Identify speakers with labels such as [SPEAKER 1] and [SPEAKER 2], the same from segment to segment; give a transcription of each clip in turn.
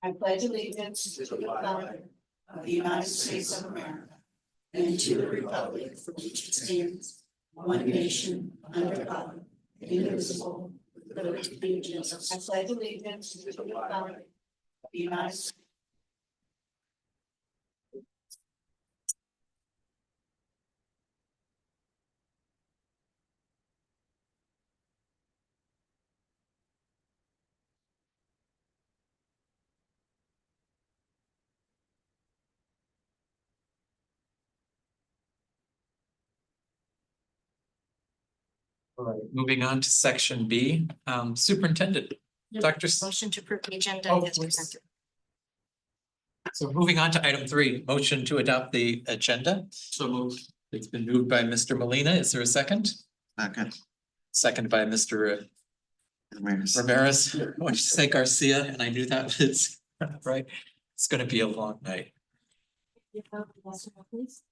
[SPEAKER 1] I pledge allegiance to the flag of the United States of America and to the republic for which it stands, one nation, under God, indivisible, with liberty and justice. I pledge allegiance to the flag of the United States.
[SPEAKER 2] All right, moving on to section B, superintendent, Dr.
[SPEAKER 3] Motion to approve the agenda
[SPEAKER 2] Oh,
[SPEAKER 3] as
[SPEAKER 2] please.
[SPEAKER 3] presented.
[SPEAKER 2] So moving on to item 3, motion to adopt the agenda. So moved. It's been moved by Mr. Molina. Is there a second?
[SPEAKER 4] Second.
[SPEAKER 2] Second by Mr. Ramirez. I want to say Garcia, and I knew that was right. It's going to be a long night.
[SPEAKER 3] Please.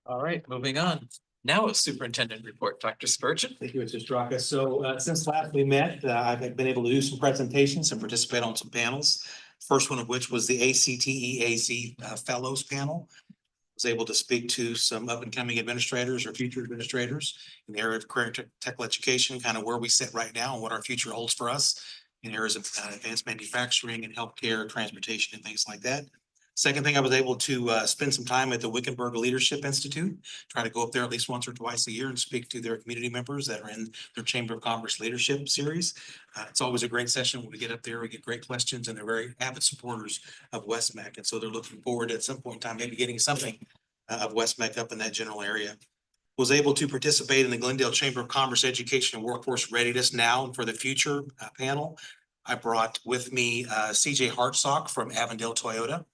[SPEAKER 2] All right, moving on. Now a superintendent report, Dr. Spurgeon.
[SPEAKER 4] Thank you, Mr. Straka. So since last we met, I've been able to do some presentations and participate on some panels. First one of which was the ACTEAZ Fellows Panel. I was able to speak to some up and coming administrators or future administrators in the area of career and technical education, kind of where we sit right now and what our future holds for us in areas of advanced manufacturing and healthcare, transportation, and things like that. Second thing, I was able to spend some time at the Wickenburg Leadership Institute, try to go up there at least once or twice a year and speak to their community members that are in their Chamber of Commerce Leadership Series. It's always a great session when we get up there, we get great questions, and they're very avid supporters of West-MEC. And so they're looking forward at some point in time, maybe getting something of West-MEC up in that general area. Was able to participate in the Glendale Chamber of Commerce Education and Workforce Readiness Now and for the Future panel. I brought with me CJ Hartsock from Avondale Toyota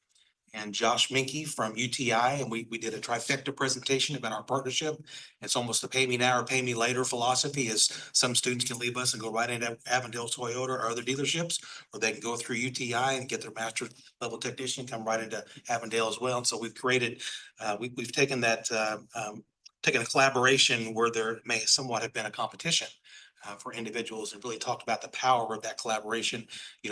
[SPEAKER 4] and Josh Minke from UTI, and we did a trifecta presentation about our partnership. It's almost a pay me now or pay me later philosophy, as some students can leave us and go right into Avondale Toyota or other dealerships, or they can go through UTI and get their master's level technician, come right into Avondale as well. And so we've created, we've taken that, taken a collaboration where there may somewhat have been a competition for individuals, and really talked about the power of that collaboration,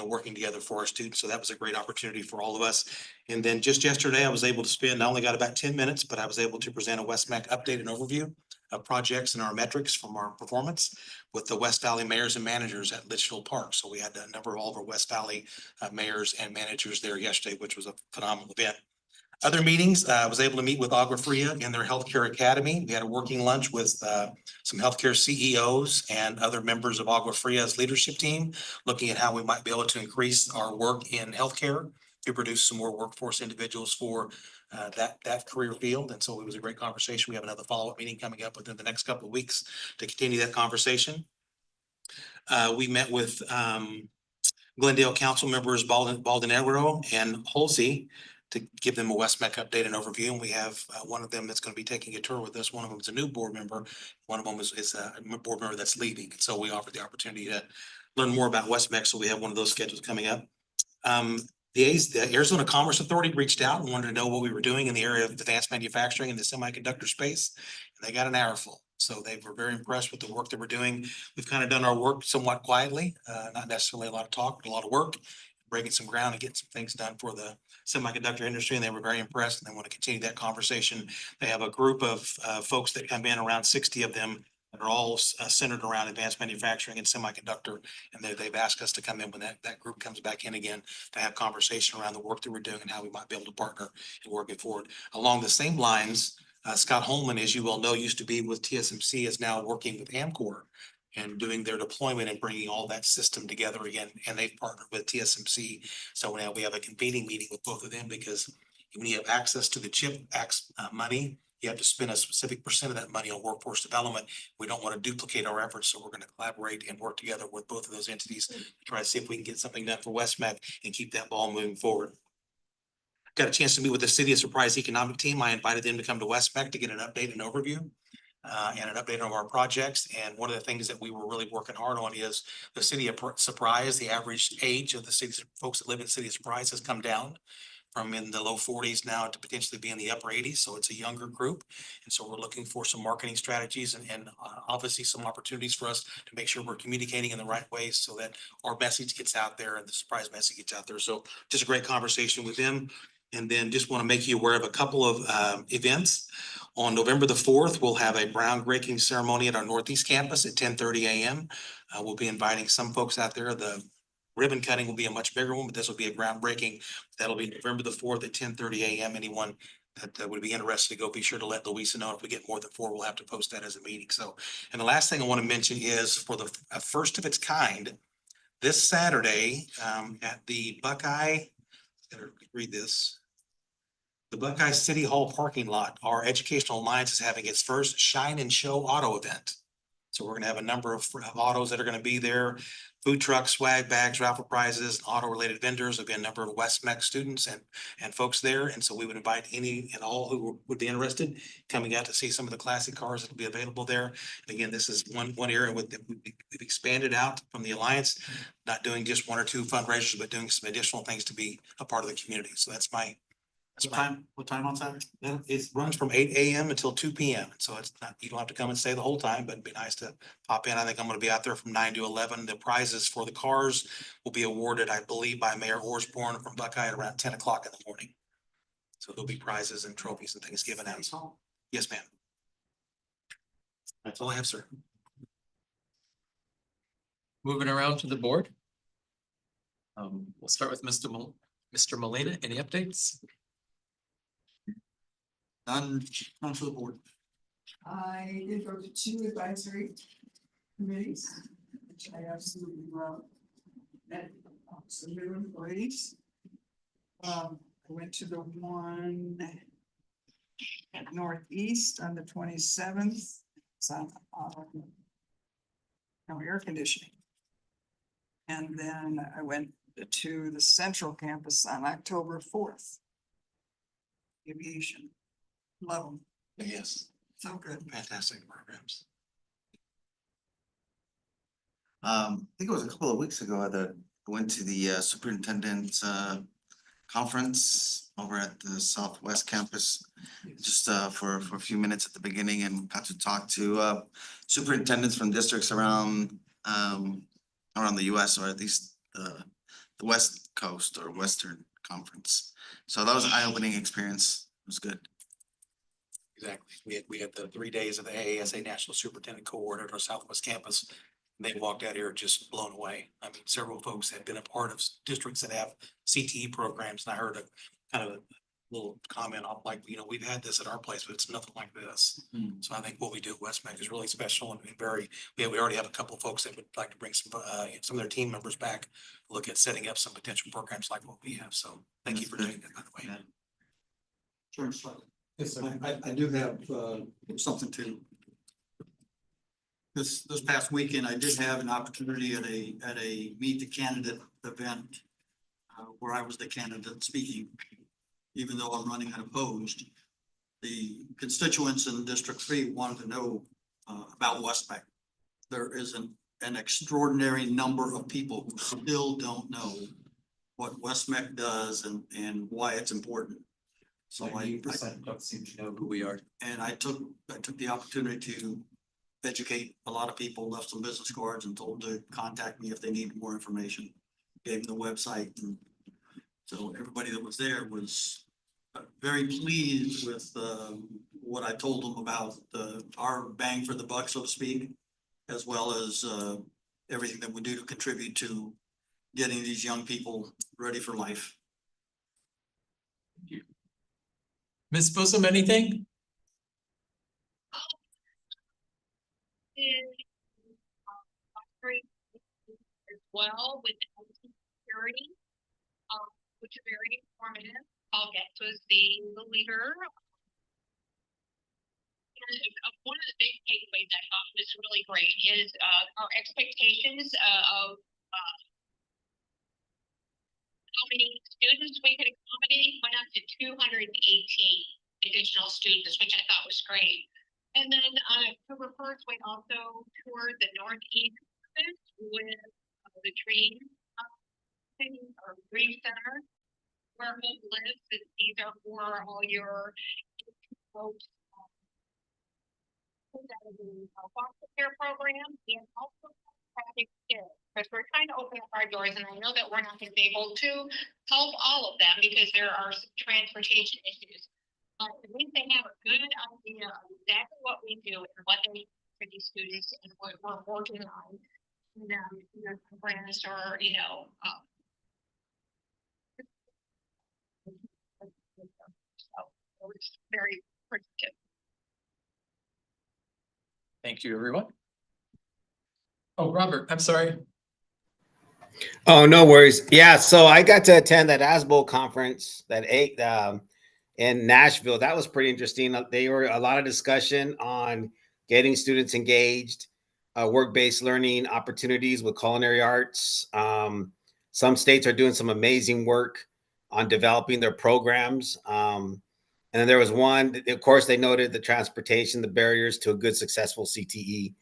[SPEAKER 4] working together for our students. So that was a great opportunity for all of us. And then just yesterday, I was able to spend, I only got about 10 minutes, but I was able to present a West-MEC update and overview of projects and our metrics from our performance with the West Valley mayors and managers at Litchfield Park. So we had a number of all of our West Valley mayors and managers there yesterday, which was a phenomenal event. Other meetings, I was able to meet with Agua Fria in their healthcare academy. We had a working lunch with some healthcare CEOs and other members of Agua Fria's leadership team, looking at how we might be able to increase our work in healthcare to produce some more workforce individuals for that career field. And so it was a great conversation. We have another follow-up meeting coming up within the next couple of weeks to continue that conversation. We met with Glendale Council members Baldonero and Halsey to give them a West-MEC update and overview. And we have one of them that's going to be taking a tour with us. One of them is a new board member. One of them is a board member that's leaving. So we offered the opportunity to learn more about West-MEC. So we have one of those schedules coming up. The Arizona Commerce Authority reached out and wanted to know what we were doing in the area of advanced manufacturing in the semiconductor space. And they got an hour full. So they were very impressed with the work that we're doing. We've kind of done our work somewhat quietly, not necessarily a lot of talk, but a lot of work, breaking some ground and getting some things done for the semiconductor industry. And they were very impressed, and they want to continue that conversation. They have a group of folks that come in, around 60 of them, that are all centered around advanced manufacturing and semiconductor. And they've asked us to come in when that group comes back in again to have conversation around the work that we're doing and how we might be able to partner and work it forward. Along the same lines, Scott Holman, as you well know, used to be with TSMC, is now working with Amcor and doing their deployment and bringing all that system together again. And they've partnered with TSMC. So now we have a convening meeting with both of them, because when you have access to the CHIP money, you have to spend a specific percent of that money on workforce development. We don't want to duplicate our efforts. So we're going to collaborate and work together with both of those entities to try to see if we can get something done for West-MEC and keep that ball moving forward. Got a chance to meet with the City of Surprise Economic Team. I invited them to come to West-MEC to get an update and overview. and an update on our projects. And one of the things that we were really working hard on is the city of Surprise. The average age of the cities, folks that live in the city of Surprise has come down from in the low 40s now to potentially be in the upper 80s. So it's a younger group. And so we're looking for some marketing strategies and obviously some opportunities for us to make sure we're communicating in the right ways so that our message gets out there and the Surprise message gets out there. So just a great conversation with them. And then just want to make you aware of a couple of events. On November the 4th, we'll have a groundbreaking ceremony at our Northeast campus at 10:30 a.m. We'll be inviting some folks out there. The ribbon cutting will be a much bigger one, but this will be a groundbreaking. That'll be November the 4th at 10:30 a.m. Anyone that would be interested to go, be sure to let Louisa know. If we get more than 4, we'll have to post that as a meeting. So, and the last thing I want to mention is for the first of its kind, this Saturday at the Buckeye, better read this. The Buckeye City Hall parking lot, our Educational Alliance is having its first Shine and Show auto event. So we're gonna have a number of autos that are gonna be there, food trucks, swag bags, raffle prizes, auto-related vendors. There'll be a number of West-MEC students and folks there. And so we would invite any and all who would be interested coming out to see some of the classic cars that will be available there. And again, this is one area with we've expanded out from the Alliance, not doing just 1 or 2 fundraisers, but doing some additional things to be a part of the community. So that's my.
[SPEAKER 3] What time on Saturday?
[SPEAKER 4] It runs from 8 a.m. until 2 p.m. So it's not, you don't have to come and stay the whole time, but it'd be nice to pop in. I think I'm gonna be out there from 9 to 11. The prizes for the cars will be awarded, I believe, by Mayor Osborne from Buckeye at around 10 o'clock in the morning. So there'll be prizes and trophies and things given out. Yes, ma'am. That's all I have, sir.
[SPEAKER 2] Moving around to the board. We'll start with Mr. Molina. Any updates?
[SPEAKER 3] None for the board.
[SPEAKER 5] I did go to 2 advisory committees, which I absolutely love. Met some new employees. I went to the one at Northeast on the 27th. It's on, no air conditioning. And then I went to the Central Campus on October 4th. Aviation. Love them.
[SPEAKER 4] Yes,
[SPEAKER 5] So good.
[SPEAKER 4] fantastic programs.
[SPEAKER 3] I think it was a couple of weeks ago that I went to the superintendent's conference over at the Southwest campus. Just for a few minutes at the beginning and got to talk to superintendents from districts around the US, or at least the West Coast or Western Conference. So that was an eye-opening experience. It was good.
[SPEAKER 4] Exactly. We had the 3 days of the AASA National Superintendent Cohort at our Southwest campus. And they walked out here just blown away. I mean, several folks have been a part of districts that have CTE programs. And I heard a kind of a little comment on like, we've had this at our place, but it's nothing like this. So I think what we do at West-MEC is really special and very, we already have a couple of folks that would like to bring some of their team members back, look at setting up some potential programs like what we have. So thank you for doing that, by the way.
[SPEAKER 6] Sure. Yes, I do have something to. This past weekend, I did have an opportunity at a Meet the Candidate event where I was the candidate speaking, even though I'm running unopposed. The constituents in District 3 wanted to know about West-MEC. There is an extraordinary number of people who still don't know what West-MEC does and why it's important. So I
[SPEAKER 2] don't seem to know who we are.
[SPEAKER 6] and I took the opportunity to educate a lot of people, left some business cards and told them to contact me if they need more information. Gave them the website, and so everybody that was there was very pleased with what I told them about our bang for the buck, so to speak, as well as everything that we do to contribute to getting these young people ready for life.
[SPEAKER 2] Ms. Bosom, anything?
[SPEAKER 7] As well with security, which is very informative. I'll get to as the leader. One of the big takeaways I thought was really great is our expectations of how many students we could accommodate went up to 218 additional students, which I thought was great. And then on October first, we also toured the Northeast campus with the Dream City or Dream Center, where Hope lives. These are for all your folks. Foster care program and also project care, because we're trying to open up our doors, and I know that we're not going to be able to help all of them because there are some transportation issues. But at least they have a good idea of exactly what we do and what they do for these students and what we're working on. Brands or so it was very productive.
[SPEAKER 2] Thank you, everyone. Oh, Robert, I'm sorry.
[SPEAKER 8] Oh, no worries. Yeah, so I got to attend that ASBO conference in Nashville. That was pretty interesting. They were a lot of discussion on getting students engaged, work-based learning opportunities with culinary arts. Some states are doing some amazing work on developing their programs. And then there was one, of course, they noted the transportation, the barriers to a good, successful CTE.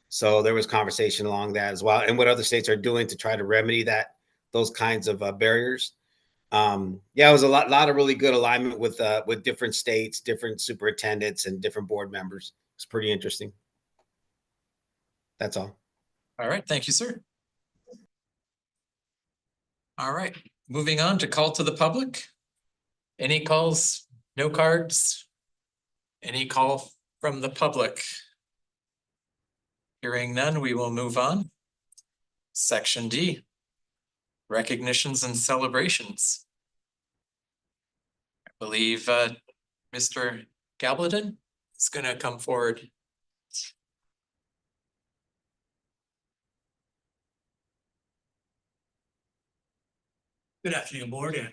[SPEAKER 8] So there was conversation along that as well, and what other states are doing to try to remedy those kinds of barriers. Yeah, it was a lot of really good alignment with different states, different superintendents, and different board members. It's pretty interesting. That's all.
[SPEAKER 2] All right, thank you, sir. All right, moving on to call to the public. Any calls? No cards? Any call from the public? Hearing none, we will move on. Section D, recognitions and celebrations. I believe Mr. Gabaldon is going to come forward.
[SPEAKER 6] Good afternoon, board and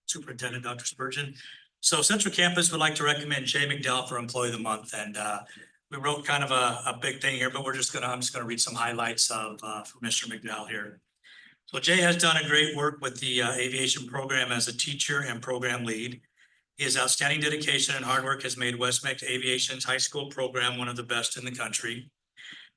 [SPEAKER 6] Superintendent Dr. Spurgeon. So Central Campus would like to recommend Jay McDowell for Employee of the Month, and we wrote kind of a big thing here, but I'm just gonna read some highlights of for Mr. McDowell here. So Jay has done a great work with the aviation program as a teacher and program lead. His outstanding dedication and hard work has made West-MEC Aviation's high school program one of the best in the country.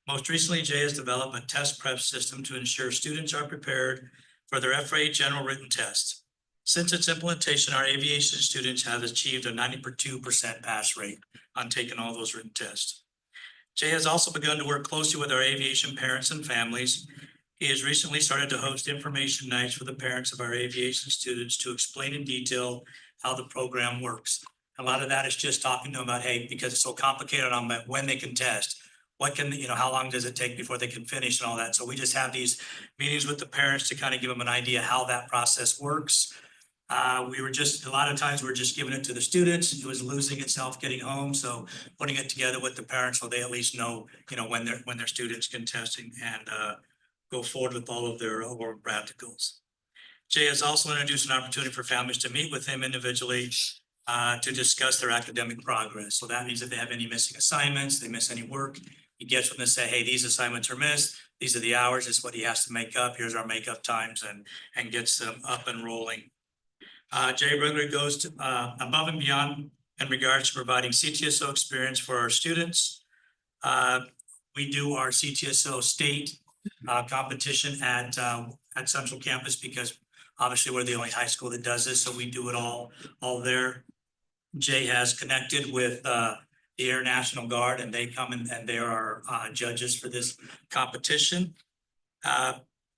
[SPEAKER 6] Most recently, Jay has developed a test prep system to ensure students are prepared for their FAA general written test. Since its implementation, our aviation students have achieved a 92% pass rate on taking all those written tests. Jay has also begun to work closely with our aviation parents and families. He has recently started to host information nights for the parents of our aviation students to explain in detail how the program works. A lot of that is just talking to them about, hey, because it's so complicated on when they can test, what can, how long does it take before they can finish and all that. So we just have these meetings with the parents to kind of give them an idea how that process works. We were just, a lot of times we're just giving it to the students. It was losing itself getting home. So putting it together with the parents so they at least know, when their students can test and go forward with all of their practicals. Jay has also introduced an opportunity for families to meet with him individually to discuss their academic progress. So that means if they have any missing assignments, they miss any work, he gets them to say, hey, these assignments are missed. These are the hours. This is what he has to make up. Here's our makeup times, and gets them up and rolling. Jay regularly goes to, above and beyond in regards to providing CTSO experience for our students. We do our CTSO state competition at Central Campus because obviously we're the only high school that does this, so we do it all there. Jay has connected with the Air National Guard, and they come and they are judges for this competition.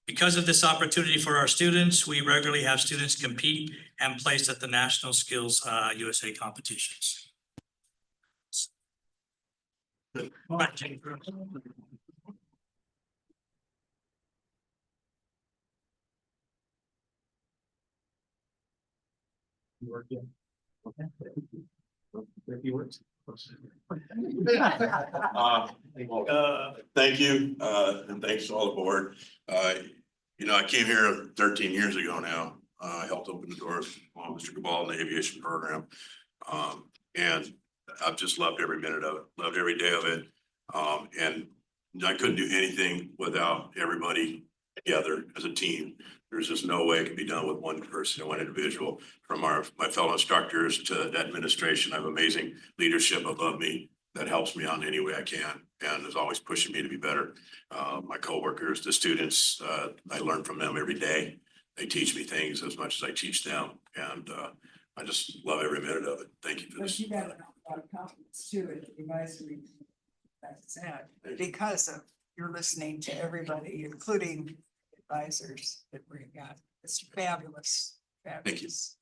[SPEAKER 6] Because of this opportunity for our students, we regularly have students compete and place at the National Skills USA competitions.
[SPEAKER 9] Thank you, and thanks to all the board. I came here 13 years ago now. I helped open the doors on Mr. Cabal in the aviation program. And I've just loved every minute of it, loved every day of it. And I couldn't do anything without everybody together as a team. There's just no way it can be done with one person or one individual. From my fellow instructors to the administration, I have amazing leadership above me. that helps me out in any way I can and is always pushing me to be better. My coworkers, the students, I learn from them every day. They teach me things as much as I teach them, and I just love every minute of it. Thank you for
[SPEAKER 5] But
[SPEAKER 9] this.
[SPEAKER 5] you got a lot of confidence too at the advisory. That's sad, because of you're listening to everybody, including advisors that we got. It's fabulous,
[SPEAKER 9] Thank you.
[SPEAKER 5] fabulous.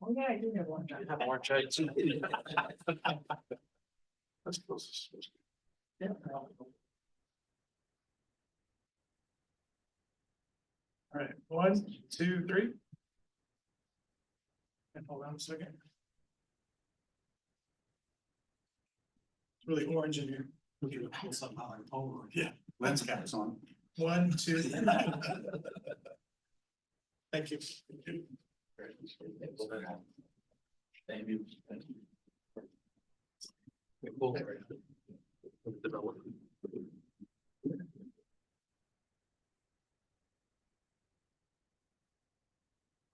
[SPEAKER 5] Oh, yeah, I do have one.
[SPEAKER 2] Have more chai too.
[SPEAKER 9] That's close.
[SPEAKER 5] Yeah.
[SPEAKER 10] All right, 1, 2, 3. And hold on a second. It's really orange in here. Yeah.
[SPEAKER 6] Lens caps on.
[SPEAKER 10] 1, 2. Thank you.
[SPEAKER 2] Thank you.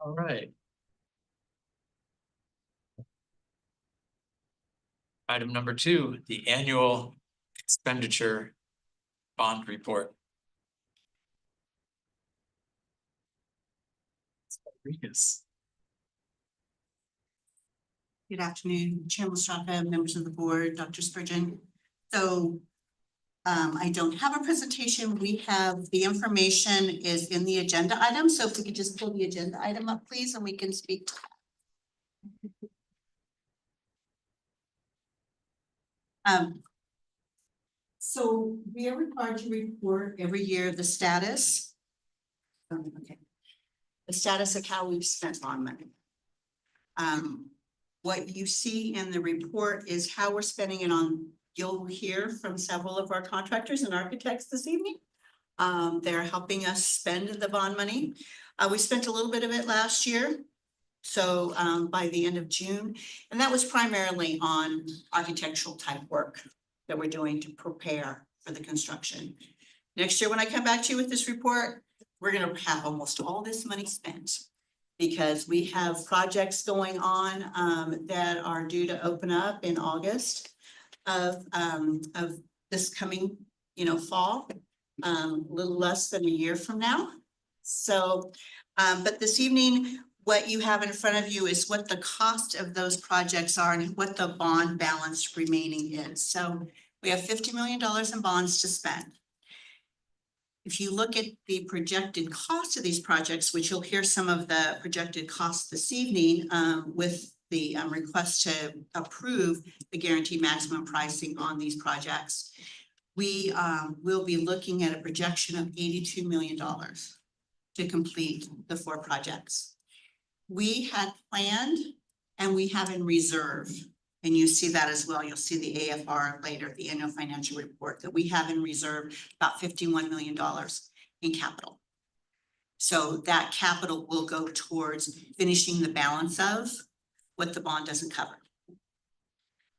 [SPEAKER 2] All right. Item number 2, the annual expenditure bond report. Rodriguez.
[SPEAKER 1] Good afternoon, Chairman Straka, members of the board, Dr. Spurgeon. So I don't have a presentation. We have, the information is in the agenda item. So if we could just pull the agenda item up, please, and we can speak to that. So we are required to report every year the status. Okay. The status of how we've spent bond money. What you see in the report is how we're spending it on, you'll hear from several of our contractors and architects this evening. They're helping us spend the bond money. We spent a little bit of it last year. So by the end of June, and that was primarily on architectural type work that we're doing to prepare for the construction. Next year, when I come back to you with this report, we're gonna have almost all this money spent, because we have projects going on that are due to open up in August of this coming, fall, a little less than a year from now. So, but this evening, what you have in front of you is what the cost of those projects are and what the bond balance remaining is. So we have $50 million in bonds to spend. If you look at the projected cost of these projects, which you'll hear some of the projected costs this evening with the request to approve the guaranteed maximum pricing on these projects, we will be looking at a projection of $82 million to complete the 4 projects. We had planned and we have in reserve, and you see that as well. You'll see the AFR later, the annual financial report, that we have in reserve about $51 million in capital. So that capital will go towards finishing the balance of what the bond doesn't cover.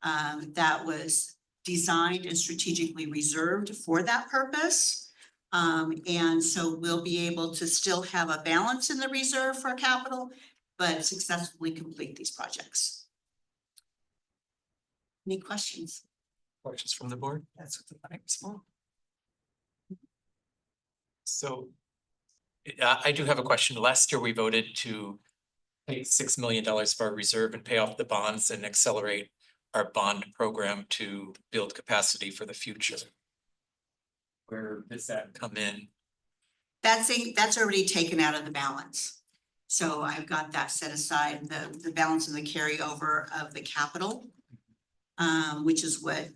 [SPEAKER 1] That was designed and strategically reserved for that purpose. And so we'll be able to still have a balance in the reserve for capital, but successfully complete these projects. Any questions?
[SPEAKER 2] Questions from the board?
[SPEAKER 5] That's what the money was for.
[SPEAKER 2] So I do have a question. Last year, we voted to pay $6 million for our reserve and pay off the bonds and accelerate our bond program to build capacity for the future. Where does that come in?
[SPEAKER 1] That's already taken out of the balance. So I've got that set aside, the balance of the carryover of the capital, which is what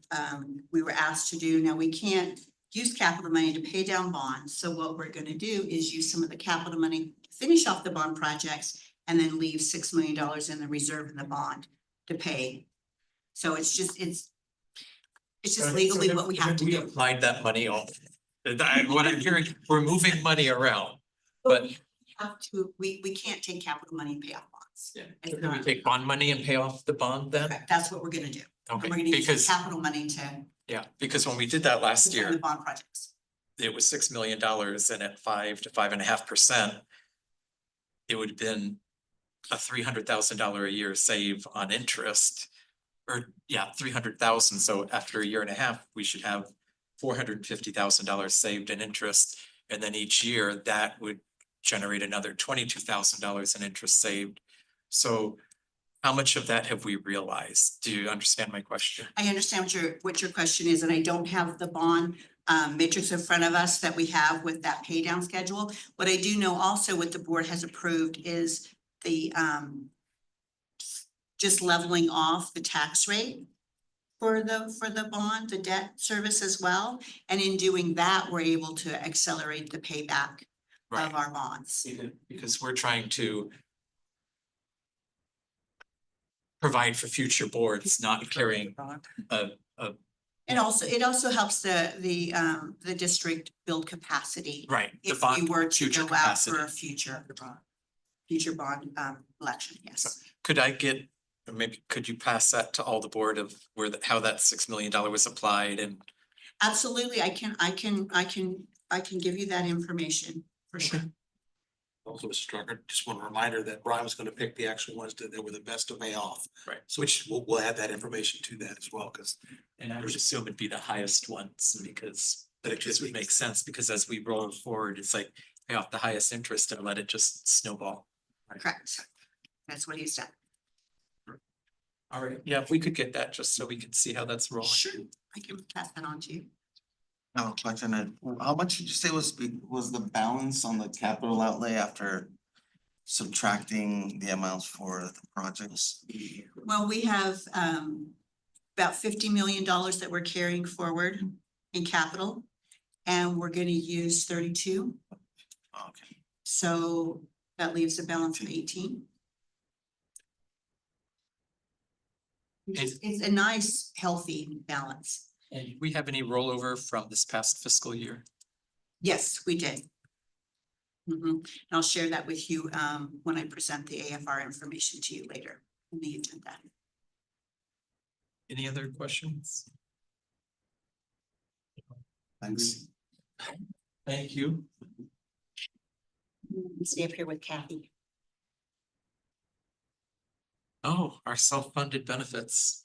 [SPEAKER 1] we were asked to do. Now, we can't use capital money to pay down bonds. So what we're gonna do is use some of the capital money to finish off the bond projects and then leave $6 million in the reserve in the bond to pay. So it's just legally what we have to
[SPEAKER 2] We
[SPEAKER 1] do.
[SPEAKER 2] applied that money off. What I'm hearing, we're moving money around, but
[SPEAKER 1] We can't take capital money and pay off bonds.
[SPEAKER 2] yeah,
[SPEAKER 1] It's
[SPEAKER 2] can we
[SPEAKER 1] not-
[SPEAKER 2] take bond money and pay off the bond then?
[SPEAKER 1] That's what we're gonna do. And
[SPEAKER 2] Okay,
[SPEAKER 1] we're gonna use
[SPEAKER 2] because
[SPEAKER 1] capital money to
[SPEAKER 2] Yeah, because when we did that last
[SPEAKER 1] The
[SPEAKER 2] year,
[SPEAKER 1] bond projects.
[SPEAKER 2] it was $6 million and at 5 to 5.5%. It would have been a $300,000 a year save on interest. Or, yeah, 300,000. So after a year and a half, we should have $450,000 saved in interest. And then each year that would generate another $22,000 in interest saved. So how much of that have we realized? Do you understand my question?
[SPEAKER 1] I understand what your question is, and I don't have the bond matrix in front of us that we have with that pay down schedule. What I do know also what the board has approved is the just leveling off the tax rate for the bond, the debt service as well. And in doing that, we're able to accelerate the payback of our bonds.
[SPEAKER 2] Because we're trying to provide for future boards, not carrying a,
[SPEAKER 1] And also, it also helps the district build capacity.
[SPEAKER 2] right. the
[SPEAKER 1] If
[SPEAKER 2] bond
[SPEAKER 1] we were to
[SPEAKER 2] future
[SPEAKER 1] go out
[SPEAKER 2] capacity.
[SPEAKER 1] for a future bond election, yes.
[SPEAKER 2] Could I get, or maybe could you pass that to all the board of where, how that $6 million was applied and?
[SPEAKER 1] Absolutely, I can give you that information for sure.
[SPEAKER 4] Also, Mr. Drucker, just one reminder that Brian was gonna pick the actual ones that were the best to pay off.
[SPEAKER 2] Right.
[SPEAKER 4] So which we'll add that information to that as well, because
[SPEAKER 2] And I would assume it'd be the highest ones because
[SPEAKER 4] But it
[SPEAKER 2] it just
[SPEAKER 4] could
[SPEAKER 2] would
[SPEAKER 4] be.
[SPEAKER 2] make sense because as we roll forward, it's like pay off the highest interest and let it just snowball.
[SPEAKER 1] Correct. That's what he said.
[SPEAKER 2] All right, yeah, if we could get that just so we can see how that's rolling.
[SPEAKER 1] Sure, I can pass that on to you.
[SPEAKER 3] No question. How much did you say was the balance on the capital outlay after subtracting the amounts for the projects?
[SPEAKER 1] Well, we have about $50 million that we're carrying forward in capital. And we're gonna use 32,
[SPEAKER 3] Okay.
[SPEAKER 1] so that leaves a balance of 18. It's a nice, healthy balance.
[SPEAKER 2] And we have any rollover from this past fiscal year?
[SPEAKER 1] Yes, we did. And I'll share that with you when I present the AFR information to you later in the agenda.
[SPEAKER 2] Any other questions?
[SPEAKER 3] Thanks.
[SPEAKER 2] Thank you.
[SPEAKER 1] Stay up here with Kathy.
[SPEAKER 2] Oh, our self-funded benefits.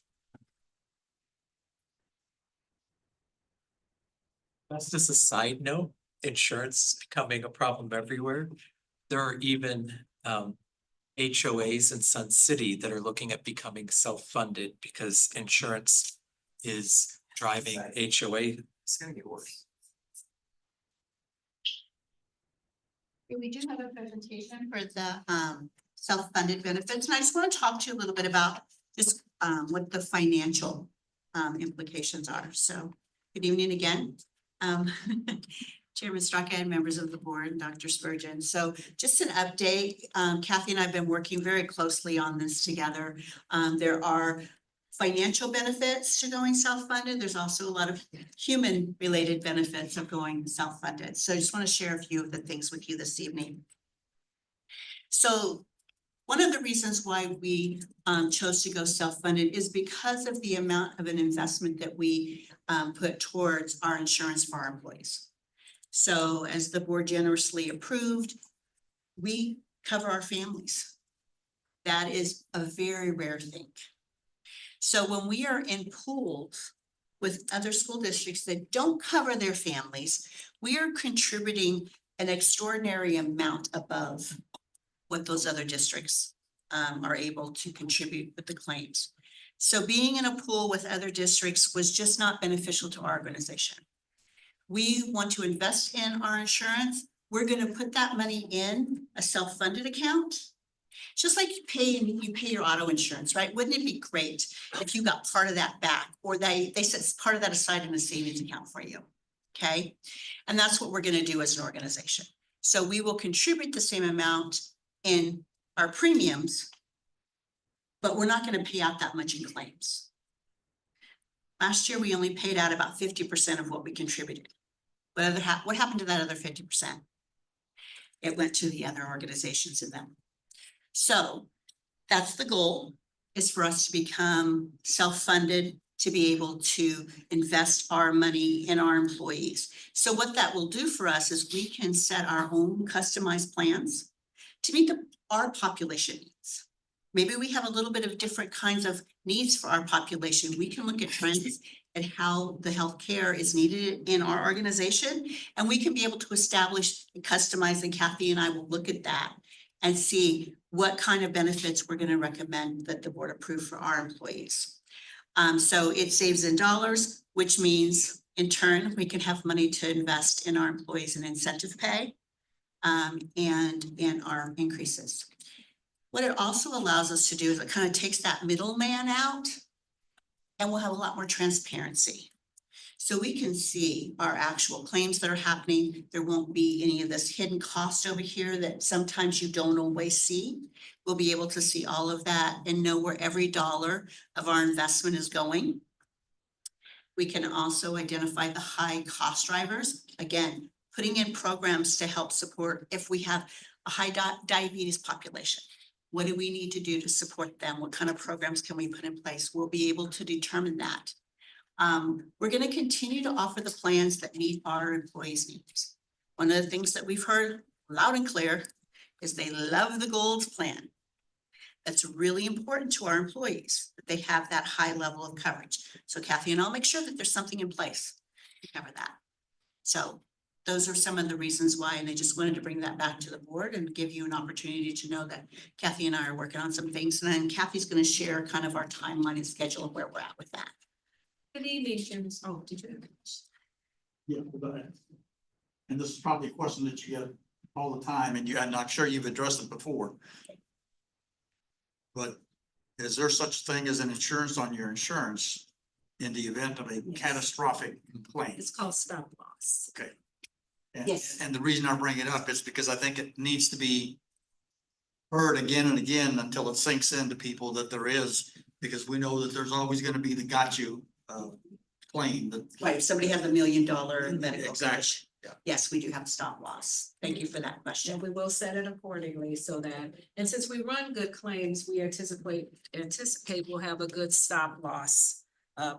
[SPEAKER 2] That's just a side note, insurance becoming a problem everywhere. There are even HOAs in Sun City that are looking at becoming self-funded because insurance is driving HOA. It's gonna get worse.
[SPEAKER 1] We do have a presentation for the self-funded benefits, and I just want to talk to you a little bit about just what the financial implications are. So good evening again. Chairman Straka and members of the board, Dr. Spurgeon. So just an update, Kathy and I have been working very closely on this together. There are financial benefits to going self-funded. There's also a lot of human-related benefits of going self-funded. So I just want to share a few of the things with you this evening. So one of the reasons why we chose to go self-funded is because of the amount of an investment that we put towards our insurance for our employees. So as the board generously approved, we cover our families. That is a very rare thing. So when we are in pools with other school districts that don't cover their families, we are contributing an extraordinary amount above what those other districts are able to contribute with the claims. So being in a pool with other districts was just not beneficial to our organization. We want to invest in our insurance. We're going to put that money in a self-funded account. Just like you pay your auto insurance, right? Wouldn't it be great if you got part of that back, or they set part of that aside in a savings account for you? Okay. And that's what we're going to do as an organization. So we will contribute the same amount in our premiums, but we're not going to pay out that much in claims. Last year, we only paid out about 50% of what we contributed. What happened to that other 50%? It went to the other organizations in them. So that's the goal, is for us to become self-funded to be able to invest our money in our employees. So what that will do for us is we can set our own customized plans to meet our population needs. Maybe we have a little bit of different kinds of needs for our population. We can look at trends and how the healthcare is needed in our organization. And we can be able to establish and customize, and Kathy and I will look at that and see what kind of benefits we're going to recommend that the board approve for our employees. So it saves in dollars, which means in turn, we can have money to invest in our employees in incentive pay and in our increases. What it also allows us to do is it kind of takes that middleman out, and we'll have a lot more transparency. So we can see our actual claims that are happening. There won't be any of this hidden cost over here that sometimes you don't always see. We'll be able to see all of that and know where every dollar of our investment is going. We can also identify the high cost drivers. Again, putting in programs to help support if we have a high diabetes population. What do we need to do to support them? What kind of programs can we put in place? We'll be able to determine that. We're going to continue to offer the plans that meet our employees' needs. One of the things that we've heard loud and clear is they love the Gold plan. That's really important to our employees, that they have that high level of coverage. So Kathy and I'll make sure that there's something in place to cover that. So those are some of the reasons why, and I just wanted to bring that back to the board and give you an opportunity to know that Kathy and I are working on some things. And then Kathy's going to share kind of our timeline and schedule of where we're at with that.
[SPEAKER 11] Good evening, Jim. Oh, did you have a question?
[SPEAKER 6] Yeah, go ahead. And this is probably a question that you get all the time, and I'm not sure you've addressed it before. But is there such thing as an insurance on your insurance in the event of a catastrophic complaint?
[SPEAKER 11] It's called stop loss.
[SPEAKER 6] Okay.
[SPEAKER 1] Yes.
[SPEAKER 6] And the reason I bring it up is because I think it needs to be heard again and again until it sinks into people that there is, because we know that there's always going to be the got you claim that.
[SPEAKER 1] Right, if somebody has $1 million medical
[SPEAKER 6] Exactly.
[SPEAKER 1] condition.
[SPEAKER 6] Yeah.
[SPEAKER 1] Yes, we do have stop loss. Thank you for that question.
[SPEAKER 11] And we will set it accordingly so that, and since we run good claims, we anticipate we'll have a good stop loss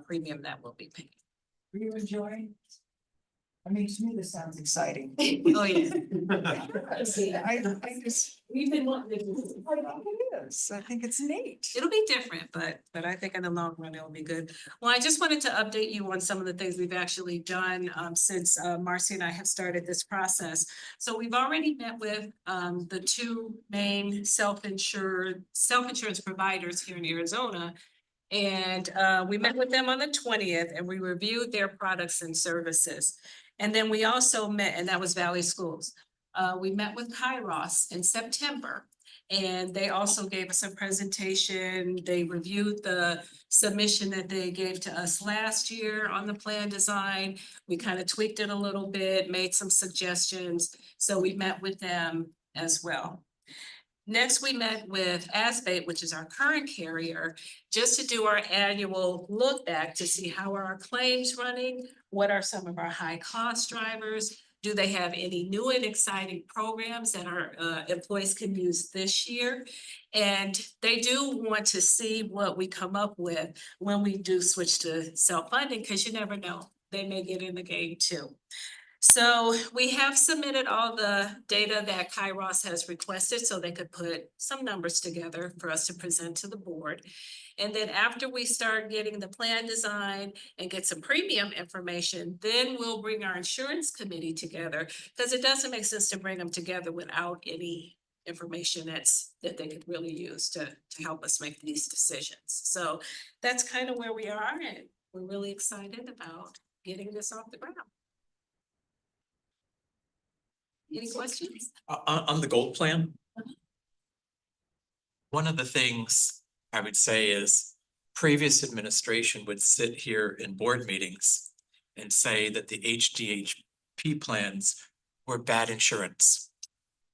[SPEAKER 11] premium that will be paid.
[SPEAKER 5] Are you enjoying? I mean, to me, this sounds exciting.
[SPEAKER 11] Oh, yeah.
[SPEAKER 5] I just,
[SPEAKER 11] We've been wanting to do it.
[SPEAKER 5] I think it is. I think it's neat.
[SPEAKER 11] It'll be different, but I think in the long run, it'll be good. Well, I just wanted to update you on some of the things we've actually done since Marcy and I have started this process. So we've already met with the two main self-insurance providers here in Arizona. And we met with them on the 20th and we reviewed their products and services. And then we also met, and that was Valley Schools. We met with Kairos in September. And they also gave us a presentation. They reviewed the submission that they gave to us last year on the plan design. We kind of tweaked it a little bit, made some suggestions. So we met with them as well. Next, we met with ASBATE, which is our current carrier, just to do our annual look back to see how are our claims running, what are some of our high cost drivers, do they have any new and exciting programs that our employees can use this year? And they do want to see what we come up with when we do switch to self-funding, because you never know, they may get in the game too. So we have submitted all the data that Kairos has requested so they could put some numbers together for us to present to the board. And then after we start getting the plan design and get some premium information, then we'll bring our insurance committee together, because it doesn't make sense to bring them together without any information that they could really use to help us make these decisions. So that's kind of where we are, and we're really excited about getting this off the ground. Any questions?
[SPEAKER 2] On the gold plan. One of the things I would say is previous administration would sit here in board meetings and say that the HDHP plans were bad insurance